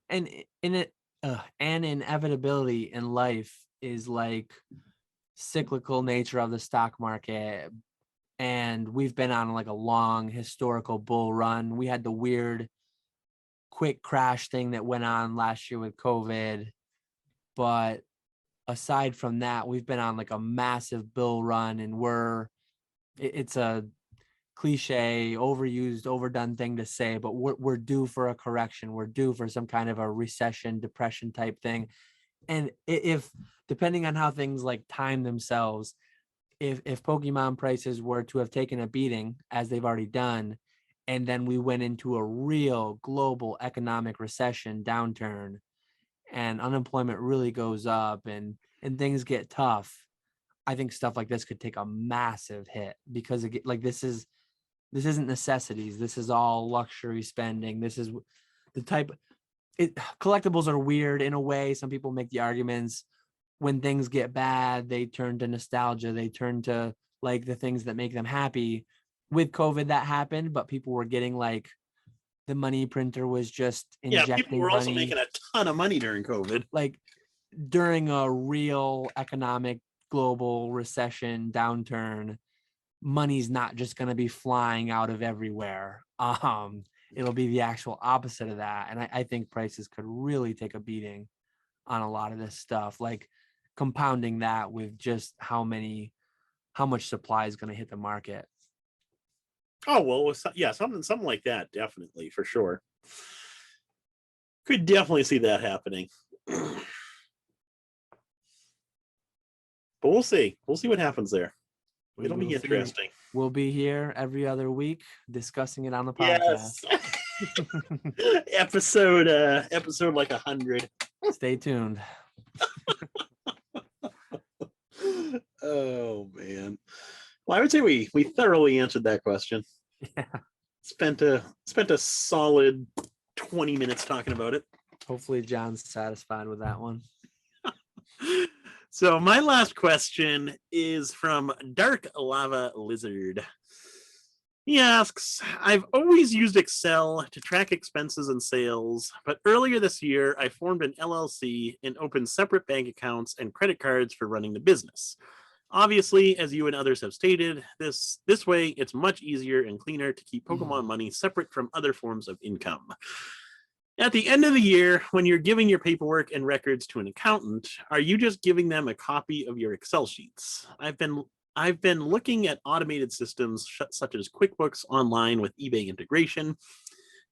And an inevitability in life is like cyclical nature of the stock market. And we've been on like a long historical bull run. We had the weird quick crash thing that went on last year with COVID. But aside from that, we've been on like a massive bull run, and it's a cliche, overused, overdone thing to say, but we're due for a correction. We're due for some kind of a recession, depression type thing. And if, depending on how things like time themselves, if Pokemon prices were to have taken a beating, as they've already done, and then we went into a real global economic recession downturn, and unemployment really goes up, and things get tough, I think stuff like this could take a massive hit, because like this isn't necessities. This is all luxury spending. This is the type. Collectibles are weird in a way. Some people make the arguments, when things get bad, they turn to nostalgia. They turn to like the things that make them happy. With COVID, that happened, but people were getting like, the money printer was just injecting people were money. also making a ton of money during COVID. Like during a real economic global recession downturn, money's not just going to be flying out of everywhere. It'll be the actual opposite of that. And I think prices could really take a beating on a lot of this stuff, like compounding that with just how much supply is going to hit the market. Oh, well, yeah, something like that, definitely, for sure. Could definitely see that happening. But we'll see. We'll see what happens there. It'll be interesting. We'll be here every other week discussing it on the podcast. Yes. episode like 100. Stay tuned. Oh man. Well, I would say we thoroughly answered that question. Yeah. Spent a solid 20 minutes talking about it. Hopefully John's satisfied with that one. So my last question is from Dark Lava Lizard. He asks, I've always used Excel to track expenses and sales, but earlier this year, I formed an LLC and opened separate bank accounts and credit cards for running the business. Obviously, as you and others have stated, this way it's much easier and cleaner to keep Pokemon money separate from other forms of income. At the end of the year, when you're giving your paperwork and records to an accountant, are you just giving them a copy of your Excel sheets? I've been looking at automated systems such as QuickBooks Online with eBay integration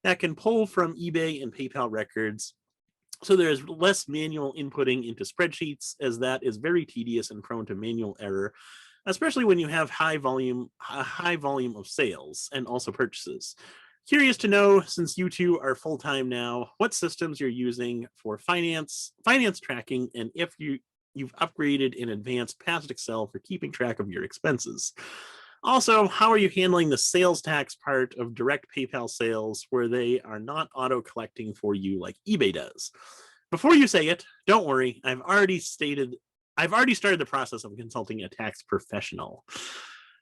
that can pull from eBay and PayPal records. So there's less manual inputting into spreadsheets, as that is very tedious and prone to manual error, especially when you have a high volume of sales and also purchases. Curious to know, since you two are full-time now, what systems you're using for finance tracking, and if you've upgraded in advance past Excel for keeping track of your expenses. Also, how are you handling the sales tax part of direct PayPal sales where they are not auto-collecting for you like eBay does? Before you say it, don't worry, I've already started the process of consulting a tax professional.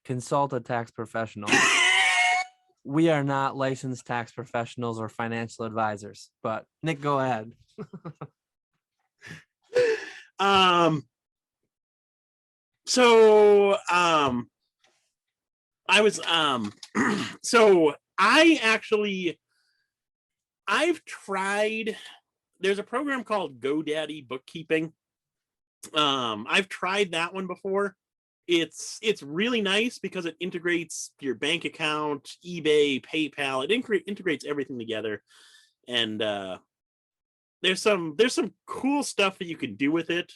Consult a tax professional. We are not licensed tax professionals or financial advisors, but Nick, go ahead. So I was so I've tried, there's a program called GoDaddy Bookkeeping. I've tried that one before. It's really nice because it integrates your bank account, eBay, PayPal. It integrates everything together, and there's some cool stuff that you can do with it.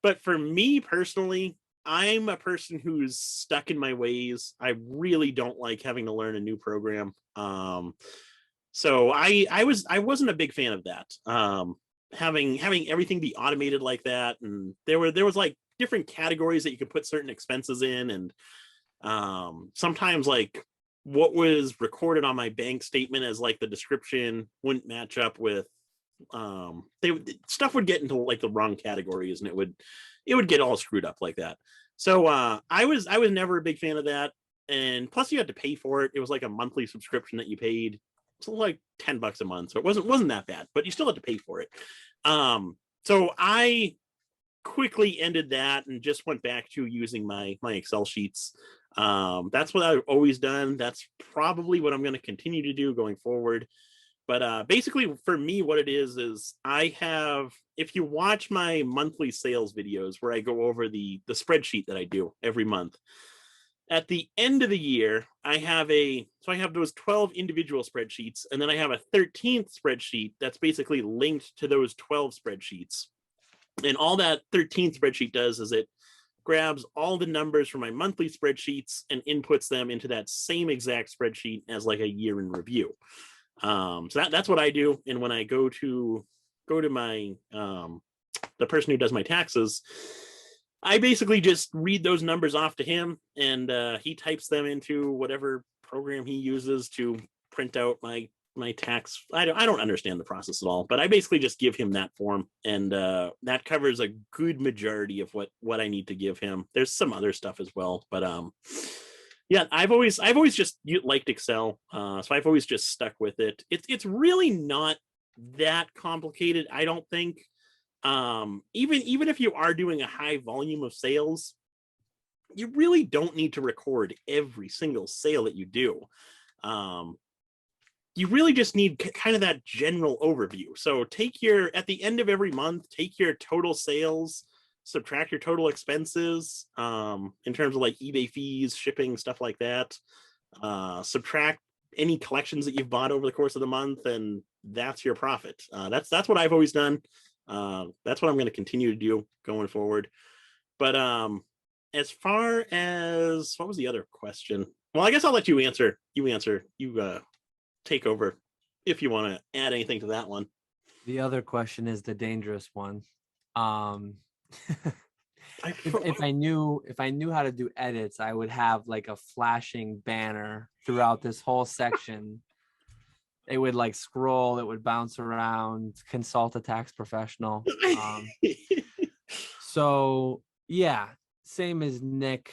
But for me personally, I'm a person who's stuck in my ways. I really don't like having to learn a new program. So I wasn't a big fan of that. Having everything be automated like that, and there was like different categories that you could put certain expenses in, and sometimes like what was recorded on my bank statement as like the description wouldn't match up with stuff would get into like the wrong categories, and it would get all screwed up like that. So I was never a big fan of that, and plus you had to pay for it. It was like a monthly subscription that you paid. It's like $10 a month, so it wasn't that bad, but you still had to pay for it. So I quickly ended that and just went back to using my Excel sheets. That's what I've always done. That's probably what I'm going to continue to do going forward. But basically for me, what it is I have, if you watch my monthly sales videos where I go over the spreadsheet that I do every month, at the end of the year, I have those 12 individual spreadsheets, and then I have a 13th spreadsheet that's basically linked to those 12 spreadsheets. And all that 13th spreadsheet does is it grabs all the numbers from my monthly spreadsheets and inputs them into that same exact spreadsheet as like a year in review. So that's what I do. And when I go to my the person who does my taxes, I basically just read those numbers off to him, and he types them into whatever program he uses to print out my tax. I don't understand the process at all, but I basically just give him that form, and that covers a good majority of what I need to give him. There's some other stuff as well, but yeah, I've always just liked Excel, so I've always just stuck with it. It's really not that complicated, I don't think. Even if you are doing a high volume of sales, you really don't need to record every single sale that you do. You really just need kind of that general overview. So at the end of every month, take your total sales, subtract your total expenses, in terms of like eBay fees, shipping, stuff like that. Subtract any collections that you've bought over the course of the month, and that's your profit. That's what I've always done. That's what I'm going to continue to do going forward. But as far as, what was the other question? Well, I guess I'll let you answer. You take over if you want to add anything to that one. The other question is the dangerous one. Um, if I knew how to do edits, I would have like a flashing banner throughout this whole section. It would like scroll, it would bounce around, consult a tax professional. So yeah, same as Nick.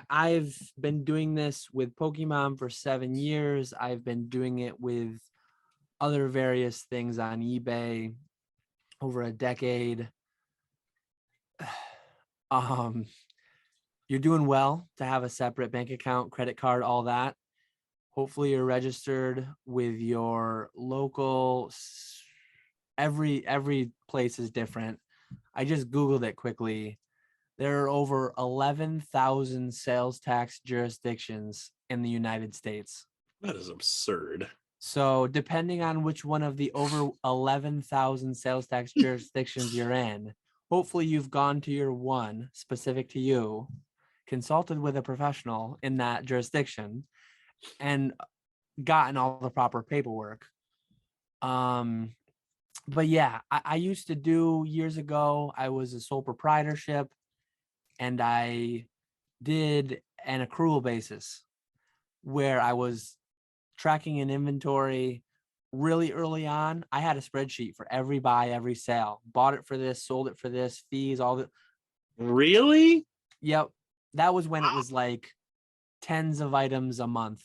I've been doing this with Pokemon for 7 years. I've been doing it with other various things on eBay over a decade. Um, you're doing well to have a separate bank account, credit card, all that. Hopefully you're registered with your local, every place is different. I just Googled it quickly. There are over 11,000 sales tax jurisdictions in the United States. That is absurd. So depending on which one of the over 11,000 sales tax jurisdictions you're in, hopefully you've gone to your one specific to you, consulted with a professional in that jurisdiction, and gotten all the proper paperwork. But yeah, I used to do years ago, I was a sole proprietorship and I did an accrual basis where I was tracking an inventory really early on. I had a spreadsheet for every buy, every sale, bought it for this, sold it for this, fees, all the. Really? Yep. That was when it was like tens of items a month,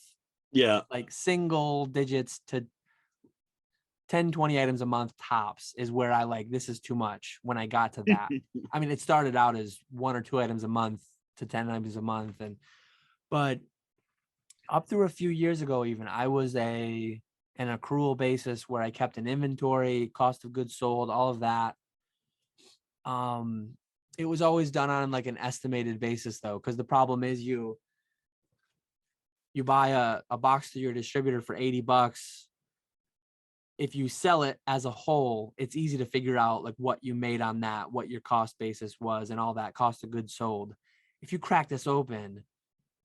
Yeah. like single digits to 10, 20 items a month tops is where I like, this is too much when I got to that. I mean, it started out as 1 or 2 items a month to 10 items a month. But up through a few years ago, even I was an accrual basis where I kept an inventory, cost of goods sold, all of that. It was always done on like an estimated basis though, because the problem is you buy a box to your distributor for $80. If you sell it as a whole, it's easy to figure out like what you made on that, what your cost basis was, and all that cost of goods sold. If you crack this open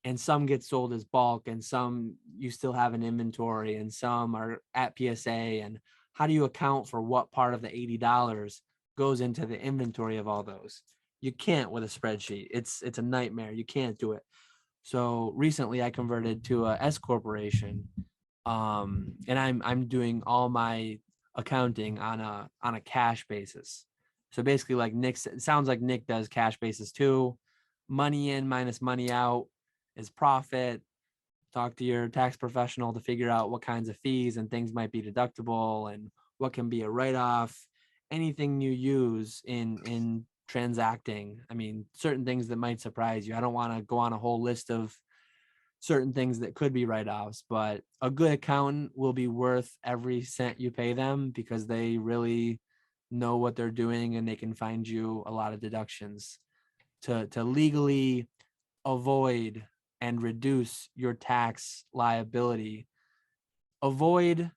and some get sold as bulk and some you still have an inventory and some are at PSA, and how do you account for what part of the $80 goes into the inventory of all those? You can't with a spreadsheet. It's a nightmare. You can't do it. So recently I converted to a S corporation, and I'm doing all my accounting on a cash basis. So basically, like it sounds like Nick does cash basis too. Money in minus money out is profit. Talk to your tax professional to figure out what kinds of fees and things might be deductible and what can be a write-off. Anything you use in transacting. I mean, certain things that might surprise you. I don't want to go on a whole list of certain things that could be write-offs, but a good accountant will be worth every cent you pay them because they really know what they're doing and they can find you a lot of deductions to legally avoid and reduce your tax liability. Avoid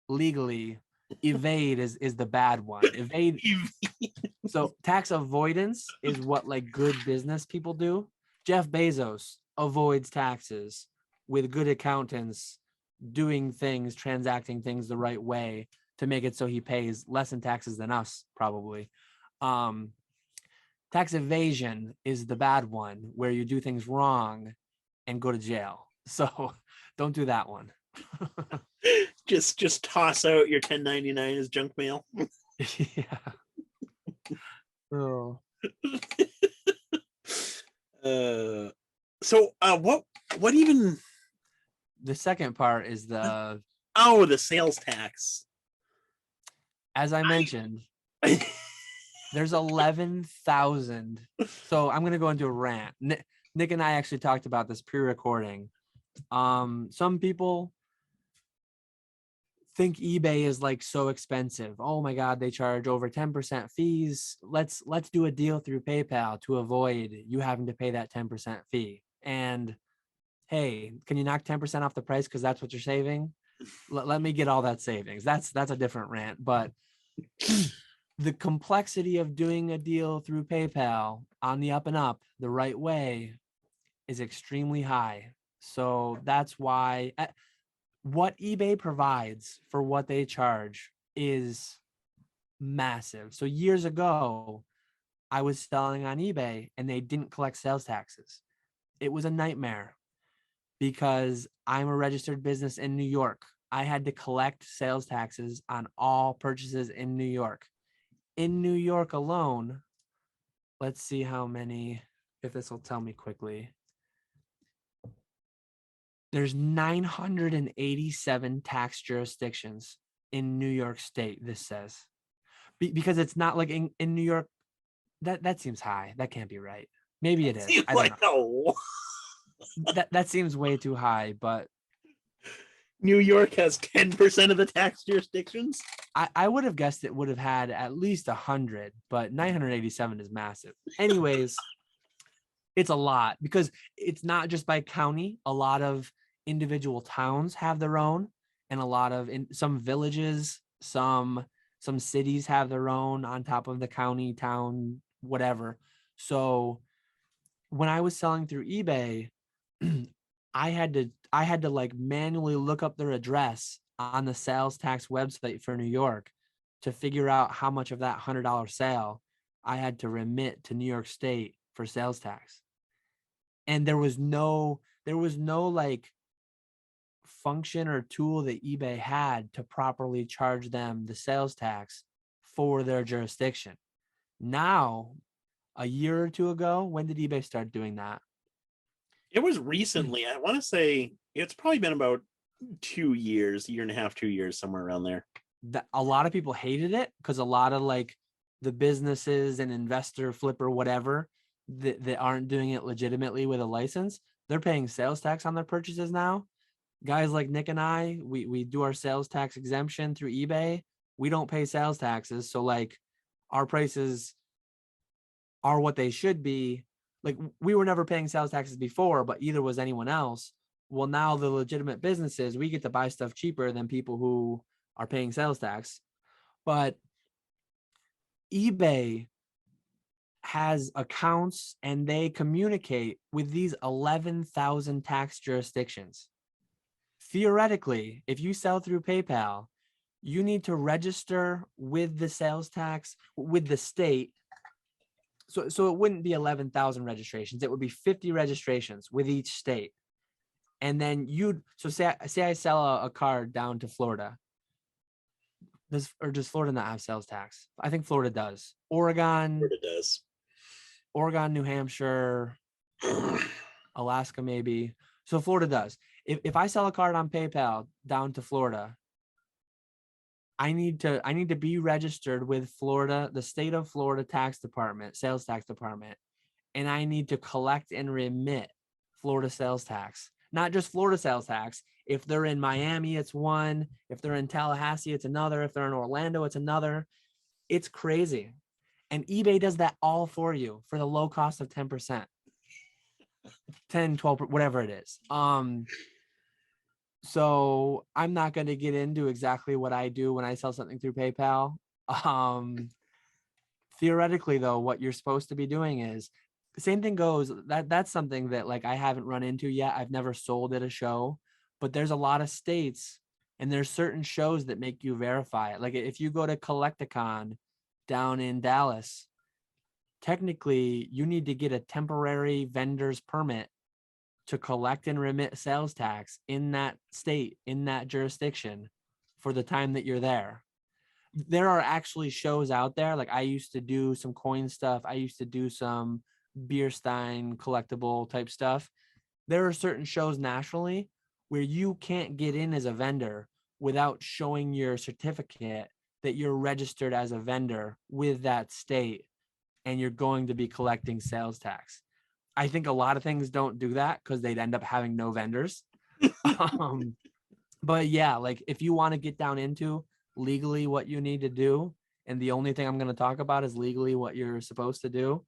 legally, evade is the bad one. Evade. So tax avoidance is what like good business people do. Jeff Bezos avoids taxes with good accountants doing things, transacting things the right way to make it so he pays less in taxes than us, probably. Tax evasion is the bad one where you do things wrong and go to jail. So don't do that one. just toss out your 1099 as junk mail. Yeah. Oh. So what even The second part is the sales tax. As I mentioned, there's 11,000. So I'm going to go into a rant. Nick and I actually talked about this pre-recording. Some people think eBay is like so expensive. Oh my God, they charge over 10% fees. Let's do a deal through PayPal to avoid you having to pay that 10% fee. And hey, can you knock 10% off the price because that's what you're saving? Let me get all that savings. That's a different rant. But the complexity of doing a deal through PayPal on the up and up the right way is extremely high. So that's why what eBay provides for what they charge is massive. So years ago, I was selling on eBay and they didn't collect sales taxes. It was a nightmare because I'm a registered business in New York. I had to collect sales taxes on all purchases in New York. In New York alone, let's see how many, if this will tell me quickly. There's 987 tax jurisdictions in New York State, this says. Because it's not like in New York, that seems high. That can't be right. Maybe it is. Seems I don't like know. That seems way too high, but New York has 10% of the tax jurisdictions. I would have guessed it would have had at least 100, but 987 is massive. Anyways, it's a lot because it's not just by county. A lot of individual towns have their own, and a lot of some villages, some cities have their own on top of the county, town, whatever. So when I was selling through eBay, I had to like manually look up their address on the sales tax website for New York to figure out how much of that $100 sale I had to remit to New York State for sales tax. And there was no like function or tool that eBay had to properly charge them the sales tax for their jurisdiction. Now, a year or two ago, when did eBay start doing that? It was recently. I want to say it's probably been about 2 years, year and a half, 2 years, somewhere around there. That a lot of people hated it because a lot of like the businesses and investor flipper whatever that aren't doing it legitimately with a license, they're paying sales tax on their purchases now. Guys like Nick and I, we do our sales tax exemption through eBay. We don't pay sales taxes, so like our prices are what they should be. Like we were never paying sales taxes before, but either was anyone else. Well, now the legitimate businesses, we get to buy stuff cheaper than people who are paying sales tax. But eBay has accounts and they communicate with these 11,000 tax jurisdictions. Theoretically, if you sell through PayPal, you need to register with the sales tax with the state. So it wouldn't be 11,000 registrations. It would be 50 registrations with each state. And then say I sell a card down to Florida. Does Florida not have sales tax? I think Florida does. Oregon, New Hampshire, Alaska, maybe. So Florida does. If I sell a card on PayPal down to Florida, I need to be registered with Florida, the state of Florida tax department, sales tax department, and I need to collect and remit Florida sales tax. Not just Florida sales tax. If they're in Miami, it's one. If they're in Tallahassee, it's another. If they're in Orlando, it's another. It's crazy. And eBay does that all for you for the low cost of 10%, 10, 12, whatever it is. So I'm not going to get into exactly what I do when I sell something through PayPal. Theoretically, though, what you're supposed to be doing is the same thing goes. That's something that like I haven't run into yet. I've never sold at a show, but there's a lot of states and there's certain shows that make you verify it. Like if you go to Collecticon down in Dallas, technically you need to get a temporary vendor's permit to collect and remit sales tax in that state, in that jurisdiction for the time that you're there. There are actually shows out there. Like I used to do some coin stuff. I used to do some beer stein collectible type stuff. There are certain shows nationally where you can't get in as a vendor without showing your certificate that you're registered as a vendor with that state and you're going to be collecting sales tax. I think a lot of things don't do that because they'd end up having no vendors. But yeah, like if you want to get down into legally what you need to do, and the only thing I'm going to talk about is legally what you're supposed to do,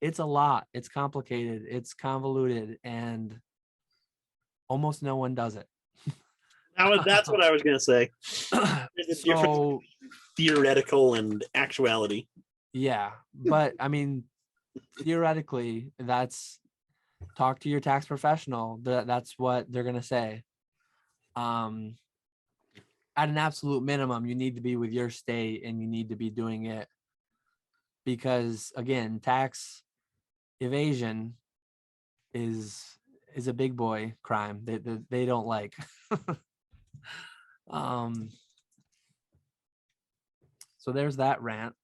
it's a lot. It's complicated. It's convoluted, and almost no one does it. That's what I was going to say. There's a difference between theoretical and actuality. Yeah, but I mean, theoretically, that's talk to your tax professional. That's what they're going to say. at an absolute minimum, you need to be with your state and you need to be doing it because, again, tax evasion is a big boy crime that they don't like. So there's that rant.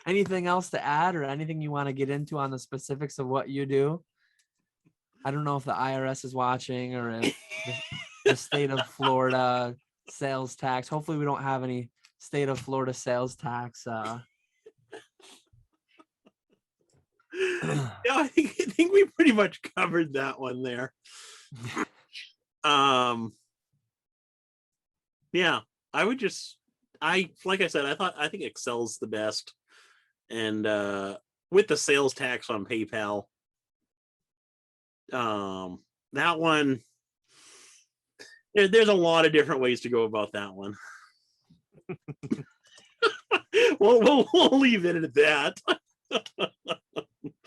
Anything else to add or anything you want to get into on the specifics of what you do? I don't know if the IRS is watching or if the state of Florida sales tax. Hopefully we don't have any state of Florida sales tax. Yeah, I think we pretty much covered that one there. Yeah, I would just, like I said, I think Excel's the best, and with the sales tax on PayPal, that one, there's a lot of different ways to go about that one. we'll leave it at that.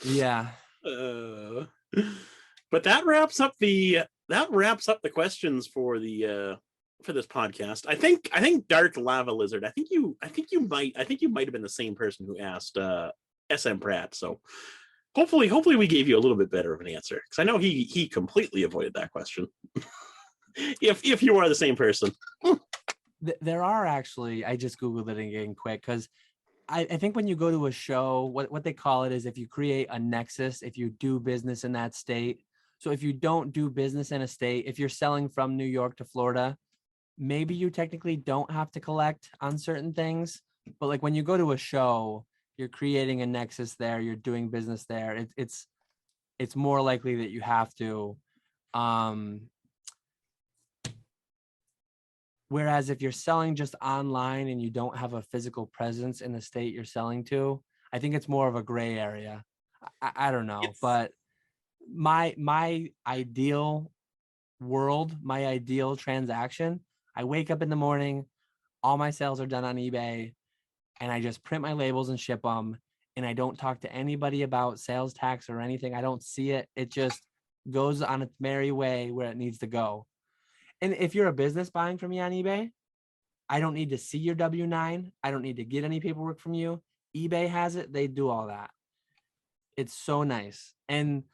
Yeah. But that wraps up the questions for the for this podcast. I think Dark Lava Lizard, I think you might have been the same person who asked SM Pratt. So hopefully we gave you a little bit better of an answer, because I know he completely avoided that question. if you are the same person. There are actually, I just Googled it again quick, because I think when you go to a show, what they call it is if you create a nexus, if you do business in that state. So if you don't do business in a state, if you're selling from New York to Florida, maybe you technically don't have to collect on certain things. But like when you go to a show, you're creating a nexus there, you're doing business there. It's more likely that you have to. Whereas if you're selling just online and you don't have a physical presence in the state you're selling to, I think it's more of a gray area. I don't know, Yes. but my ideal world, my ideal transaction, I wake up in the morning, all my sales are done on eBay, and I just print my labels and ship them, and I don't talk to anybody about sales tax or anything. I don't see it. It just goes on its merry way where it needs to go. And if you're a business buying from me on eBay, I don't need to see your W-9. I don't need to get any paperwork from you. eBay has it. They do all that. It's so nice. And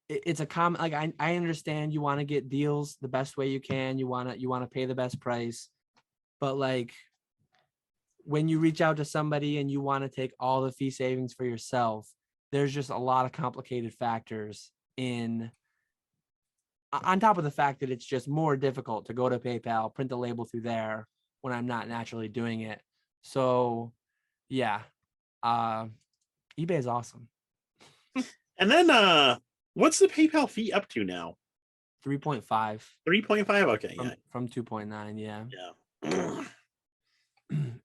it's a common, like, I understand you want to get deals the best way you can. You want to pay the best price. But like when you reach out to somebody and you want to take all the fee savings for yourself, there's just a lot of complicated factors in, on top of the fact that it's just more difficult to go to PayPal, print the label through there when I'm not naturally doing it. So yeah, eBay is awesome. And then what's the PayPal fee up to now? 3.5. 3.5? Okay, from 2.9, yeah. Yeah.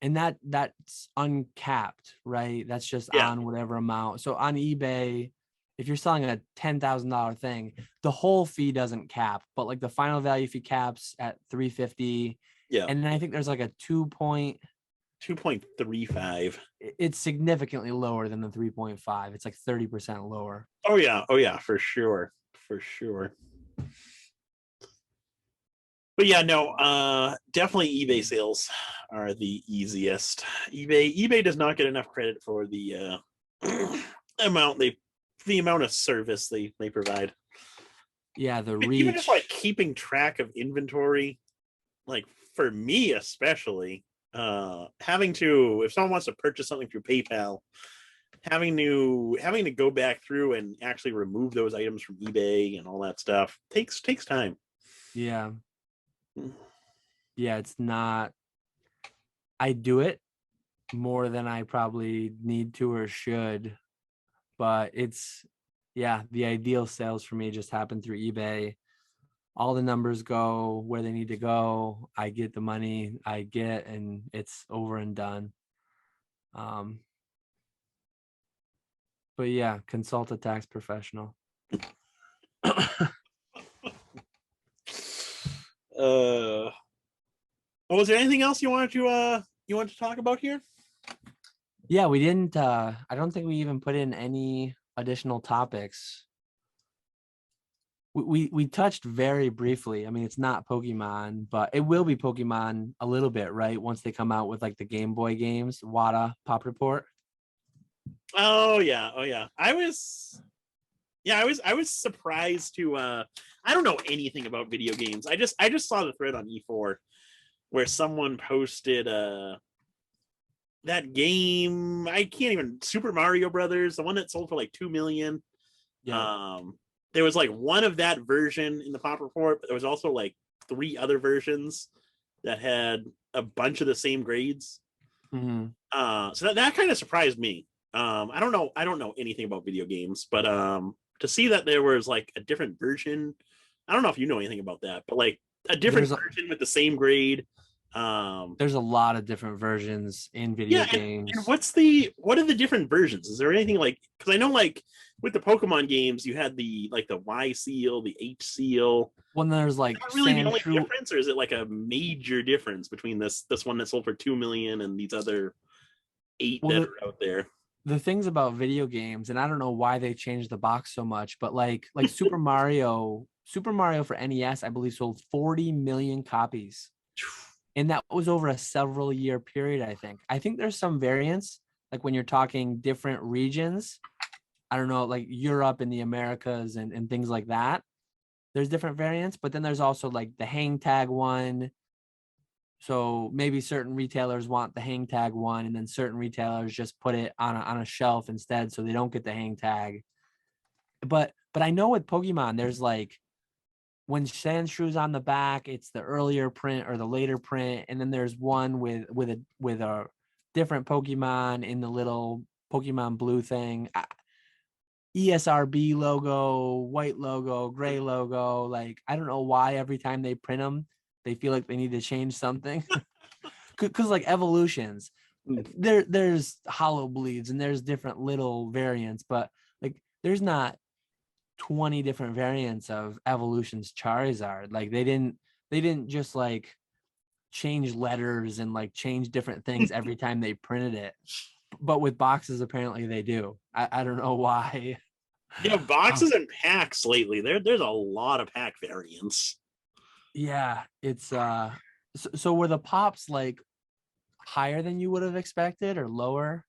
And that's uncapped, right? That's just on whatever amount. So on eBay, if you're selling a $10,000 thing, the whole fee doesn't cap, but like the final value fee caps at $350. Yeah. And then I think there's like a 2.35. It's significantly lower than the 3.5. It's like 30% lower. Oh yeah, for sure. But yeah, no, definitely eBay sales are the easiest. eBay does not get enough credit for the amount of service they provide. Yeah, the reach. Even just like keeping track of inventory, like for me especially, having to, if someone wants to purchase something through PayPal, having to go back through and actually remove those items from eBay and all that stuff takes time. Yeah. Yeah, it's not, I do it more than I probably need to or should, but it's, yeah, the ideal sales for me just happen through eBay. All the numbers go where they need to go. I get the money I get, and it's over and done. But yeah, consult a tax professional. Was there anything else you wanted to talk about here? Yeah, we didn't, I don't think we even put in any additional topics. we touched very briefly. I mean, it's not Pokemon, but it will be Pokemon a little bit, right? Once they come out with like the Game Boy games, Wada Pop Report. Oh yeah, I was surprised to I don't know anything about video games. I just saw the thread on E4 where someone posted that game, I can't even, Super Mario Brothers, the one that sold for like 2 million. Yeah. There was like one of that version in the pop report, but there was also like 3 other versions that had a bunch of the same grades. Mm-hmm. So that kind of surprised me. I don't know anything about video games, but to see that there was like a different version, I don't know if you know anything about that, but like a different version with the same grade. There's a lot of different versions in video Yeah, games. and what are the different versions? Is there anything like, because I know like with the Pokemon games, you had the like the Y seal, the H seal. When there's Is like that really the only Sandshrew, difference, or is it like a major difference between this one that sold for 2 million and these other 8 well, that are out there? the things about video games, and I don't know why they changed the box so much, but like Super Mario for NES, I believe sold 40 million copies. And that was over a several year period, I think. I think there's some variance, like when you're talking different regions, I don't know, like Europe and the Americas and things like that. There's different variants, but then there's also like the hang tag one. So maybe certain retailers want the hang tag one, and then certain retailers just put it on a shelf instead, so they don't get the hang tag. But I know with Pokemon, there's like when Sandshrew's on the back, it's the earlier print or the later print, and then there's one with a different Pokemon in the little Pokemon Blue thing. ESRB logo, white logo, gray logo. Like, I don't know why every time they print them, they feel like they need to change something. Because like evolutions, there's hollow bleeds and there's different little variants, but like there's not 20 different variants of evolution's Charizard. Like they didn't just like change letters and like change different things every time they printed it. But with boxes, apparently they do. I don't know why. Yeah, boxes and packs lately. There's a lot of pack variants. Yeah, it's so were the pops like higher than you would have expected or lower?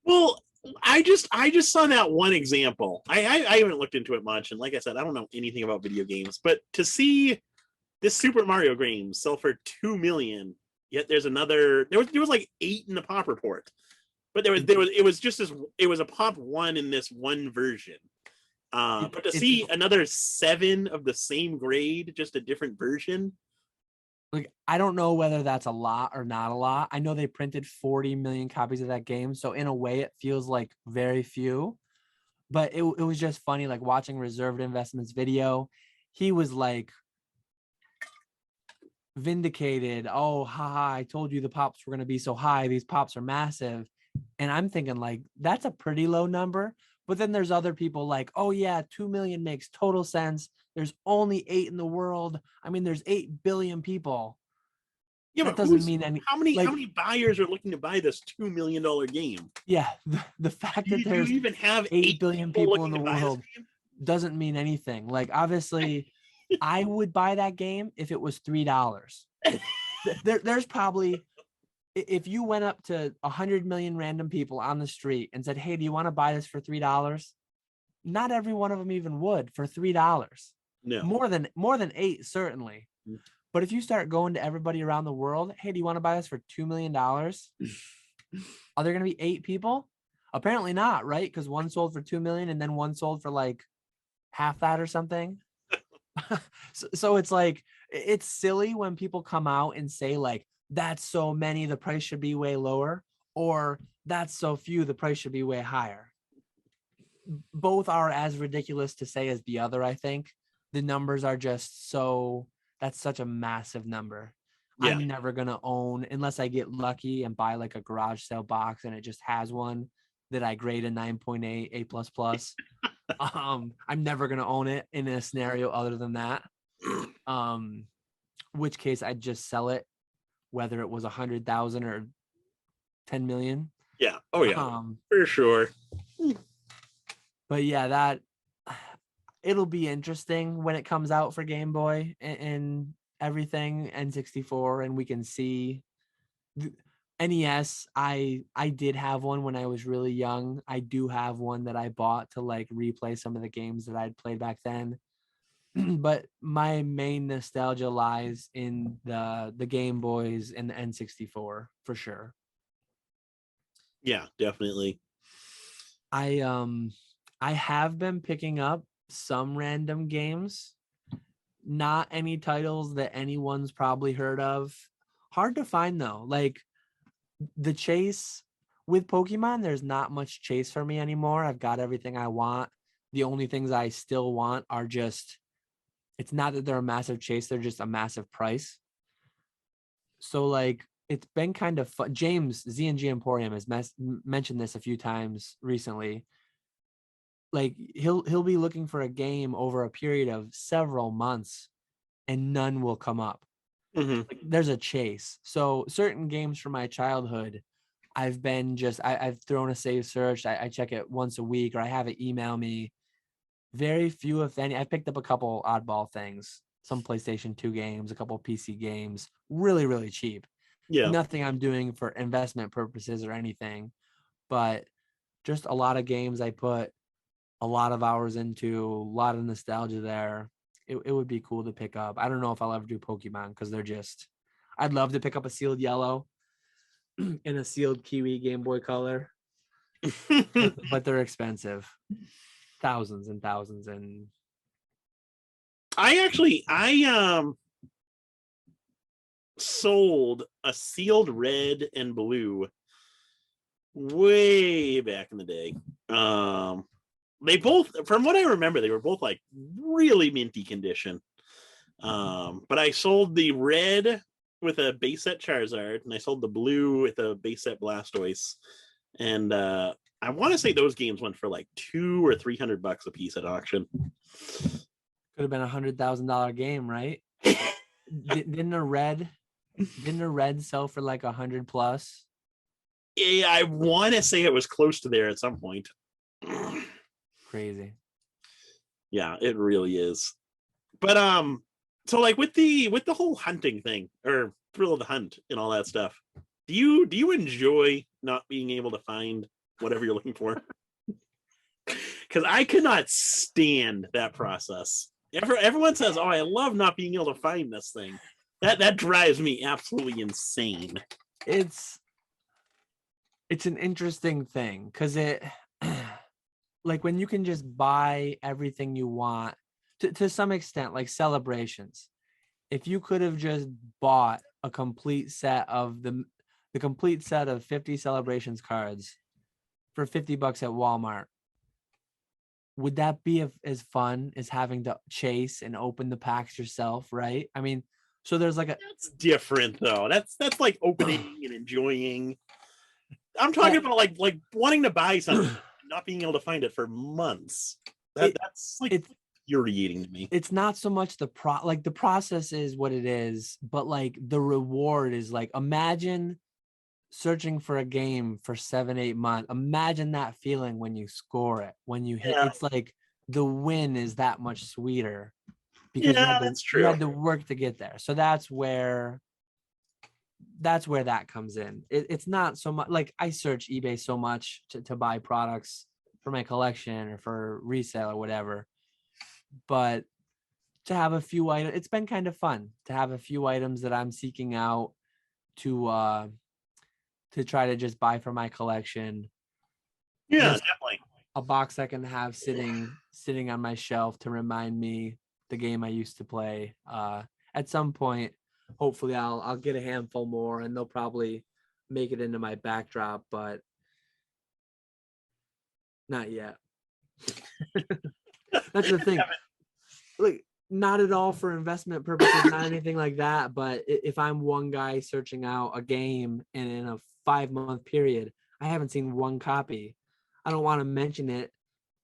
Well, I just saw that one example. I haven't looked into it much, and like I said, I don't know anything about video games. But to see this Super Mario game sell for 2 million, yet there's another. There was like 8 in the pop report, but it was just as it was a pop one in this one version. But to see another 7 of the same grade, just a different version. Like, I don't know whether that's a lot or not a lot. I know they printed 40 million copies of that game. So in a way, it feels like very few. But it was just funny, like watching Reserved Investments video. He was like vindicated. Oh, haha, I told you the pops were going to be so high. These pops are massive. And I'm thinking like, that's a pretty low number. But then there's other people like, oh yeah, 2 million makes total sense. There's only 8 in the world. I mean, there's 8 billion people. Yeah, That but doesn't mean any. how many buyers are looking to buy this $2 million game? Yeah, the fact that there's do you even have 8 billion people in the to buy world doesn't mean anything. Like, obviously, I would buy that game if it was $3. There's probably, if you went up to 100 million random people on the street and said, hey, do you want to buy this for $3? Not every one of them even would for $3. No. More than 8, certainly. But if you start going to everybody around the world, hey, do you want to buy this for $2 million? Are there going to be 8 people? Apparently not, right? Because one sold for 2 million and then one sold for like half that or something. So it's like, it's silly when people come out and say like, that's so many, the price should be way lower, or that's so few, the price should be way higher. Both are as ridiculous to say as the other, I think. The numbers are just so, that's such a massive number. Yeah. I'm never going to own, unless I get lucky and buy like a garage sale box and it just has one that I grade a 9.8, A++. I'm never going to own it in a scenario other than that. Which case I'd just sell it, whether it was 100,000 or 10 million. Yeah. Oh yeah. For sure. But yeah, that it'll be interesting when it comes out for Game Boy and everything, N64, and we can see NES. I did have one when I was really young. I do have one that I bought to like replay some of the games that I'd played back then. But my main nostalgia lies in the Game Boys and the N64 for sure. Yeah, definitely. I have been picking up some random games, not any titles that anyone's probably heard of. Hard to find though. Like the chase with Pokemon, there's not much chase for me anymore. I've got everything I want. The only things I still want are just, it's not that they're a massive chase, they're just a massive price. So like it's been kind of fun. James Z&G Emporium has mentioned this a few times recently. Like he'll be looking for a game over a period of several months and none will come up. Like, there's a chase. So certain games from my childhood, I've been just I've thrown a save search. I check it once a week, or I have it email me. Very few, if any. I picked up a couple oddball things, some PlayStation 2 games, a couple PC games, really, really cheap. Yeah. Nothing I'm doing for investment purposes or anything, but just a lot of games I put a lot of hours into, a lot of nostalgia there. It would be cool to pick up. I don't know if I'll ever do Pokemon because they're just, I'd love to pick up a sealed yellow and a sealed Kiwi Game Boy Color, but they're expensive. Thousands and thousands. And I sold a sealed red and blue way back in the day. They both, from what I remember, they were both like really minty condition. But I sold the red with a base set Charizard, and I sold the blue with a base set Blastoise. And I want to say those games went for like $200 or $300 a piece at auction. Could have been $100,000 game, right? Didn't a red sell for like 100 plus? Yeah, I want to say it was close to there at some point. Crazy. Yeah, it really is. But so like with the whole hunting thing, or thrill of the hunt and all that stuff, do you enjoy not being able to find whatever you're looking for? Because I could not stand that process. Everyone says, "Oh, I love not being able to find this thing." That drives me absolutely insane. It's an interesting thing because it like when you can just buy everything you want to some extent, like celebrations. If you could have just bought a complete set of the complete set of 50 celebrations cards for $50 at Walmart, would that be as fun as having to chase and open the packs yourself, right? I mean, so there's like that's different though. That's like opening and enjoying. I'm talking about like wanting to buy something and not being able to find it for months. That's like infuriating to me. It's not so much the process is what it is, but like the reward is like, imagine searching for a game for 7-8 months. Imagine that feeling when you score it, when you hit. It's like the win is that much sweeter because that's true. You had to work to get there. So that's where that comes in. It's not so much like I search eBay so much to buy products for my collection or for resale or whatever, but to have a few items, it's been kind of fun to have a few items that I'm seeking out to try to just buy for my collection. Yeah, just definitely. A box I can have sitting on my shelf to remind me the game I used to play. At some point, hopefully I'll get a handful more and they'll probably make it into my backdrop, but not yet. That's the thing. Like, not at all for investment purposes, not anything like that. But if I'm one guy searching out a game and in a 5-month period, I haven't seen one copy, I don't want to mention it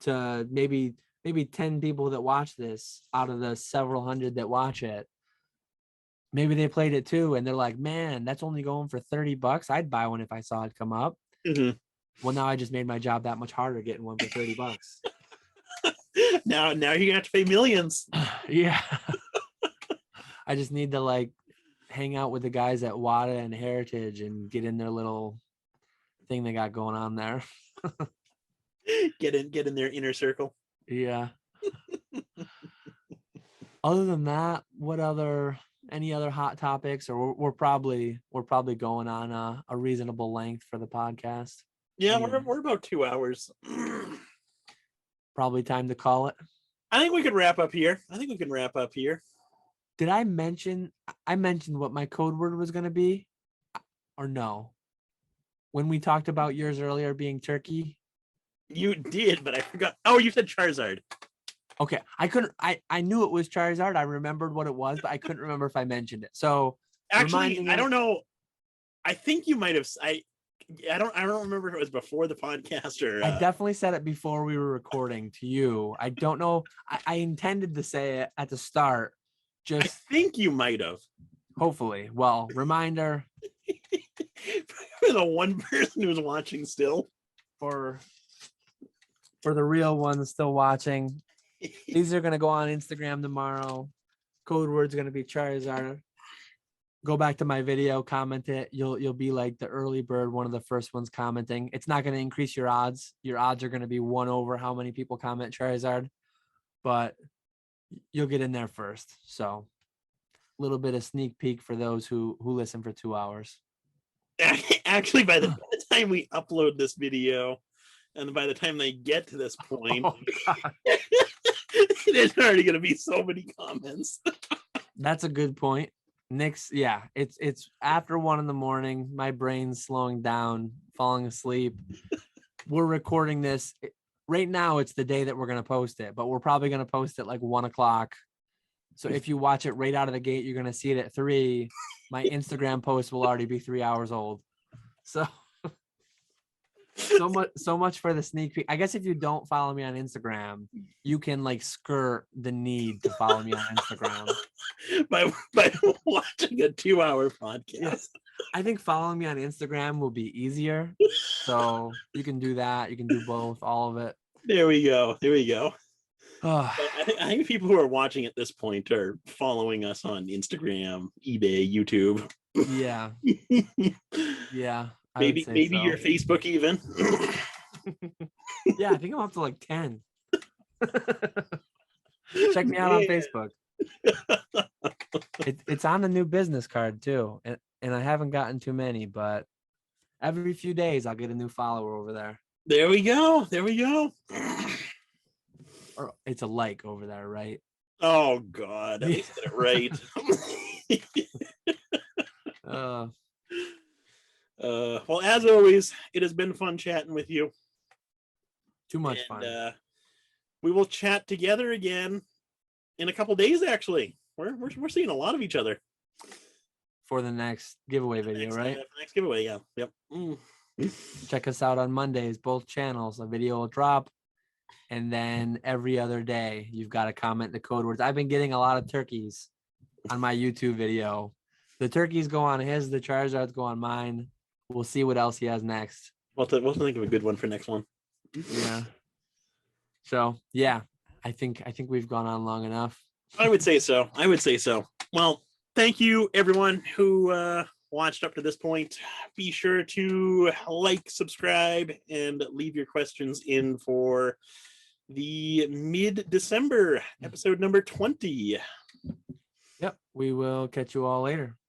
to maybe 10 people that watch this out of the several hundred that watch it. Maybe they played it too and they're like, man, that's only going for $30. I'd buy one if I saw it come up. Well, now I just made my job that much harder getting one for $30. Now you're gonna have to pay millions. Yeah. I just need to like hang out with the guys at WADA and Heritage and get in their little thing they got going on there. Get in their inner circle. Yeah. Other than that, any other hot topics, or we're probably going on a reasonable length for the podcast. Yeah, we're about 2 hours. Probably time to call it. I think we could wrap up here. Did I mention what my code word was going to be, or no? When we talked about yours earlier being turkey? You did, but I forgot. Oh, you said Charizard. Okay. I knew it was Charizard. I remembered what it was, but I couldn't remember if I mentioned it. So actually, I don't know. I think you might have. I don't remember if it was before the podcast or. I definitely said it before we were recording to you. I don't know. I intended to say it at the start. I think you might have. Hopefully. Well, reminder. For the one person who's watching still. For the real ones still watching. These are going to go on Instagram tomorrow. Code word's going to be Charizard. Go back to my video, comment it. You'll be like the early bird, one of the first ones commenting. It's not going to increase your odds. Your odds are going to be 1 over how many people comment Charizard, but you'll get in there first. So a little bit of sneak peek for those who listen for 2 hours. Actually, by the time we upload this video, and by the time they get to this point, there's already going to be so many comments. That's a good point. Nick's, yeah, it's after 1 a.m. My brain's slowing down, falling asleep. We're recording this right now. It's the day that we're going to post it, but we're probably going to post it like 1 o'clock. So if you watch it right out of the gate, you're going to see it at 3. My Instagram post will already be 3 hours old. So much for the sneak peek. I guess if you don't follow me on Instagram, you can like skirt the need to follow me on Instagram by watching a 2-hour podcast. Yes. I think following me on Instagram will be easier. So you can do that. You can do both, all of it. There we go. Oh. I think people who are watching at this point are following us on Instagram, eBay, YouTube. Yeah. Yeah. Maybe so. Your Facebook even. Yeah, I think I'm up to like 10. Check me out on Facebook. It's on the new business card too. And I haven't gotten too many, but every few days I'll get a new follower over there. There we go. Or it's a like over there, right? Oh God, I said it right. Well, as always, it has been fun chatting with you. Too much fun. We will chat together again in a couple days. Actually, we're seeing a lot of each other for the next giveaway video, right? Next giveaway, yeah. Yep. Check us out on Mondays, both channels. A video will drop, and then every other day you've got to comment the code words. I've been getting a lot of turkeys on my YouTube video. The turkeys go on his, the Charizards go on mine. We'll see what else he has next. We'll think of a good one for next one. Yeah. So yeah, I think we've gone on long enough. I would say so. Well, thank you everyone who watched up to this point. Be sure to like, subscribe, and leave your questions in for the mid-December episode number 20. Yep. We will catch you all later.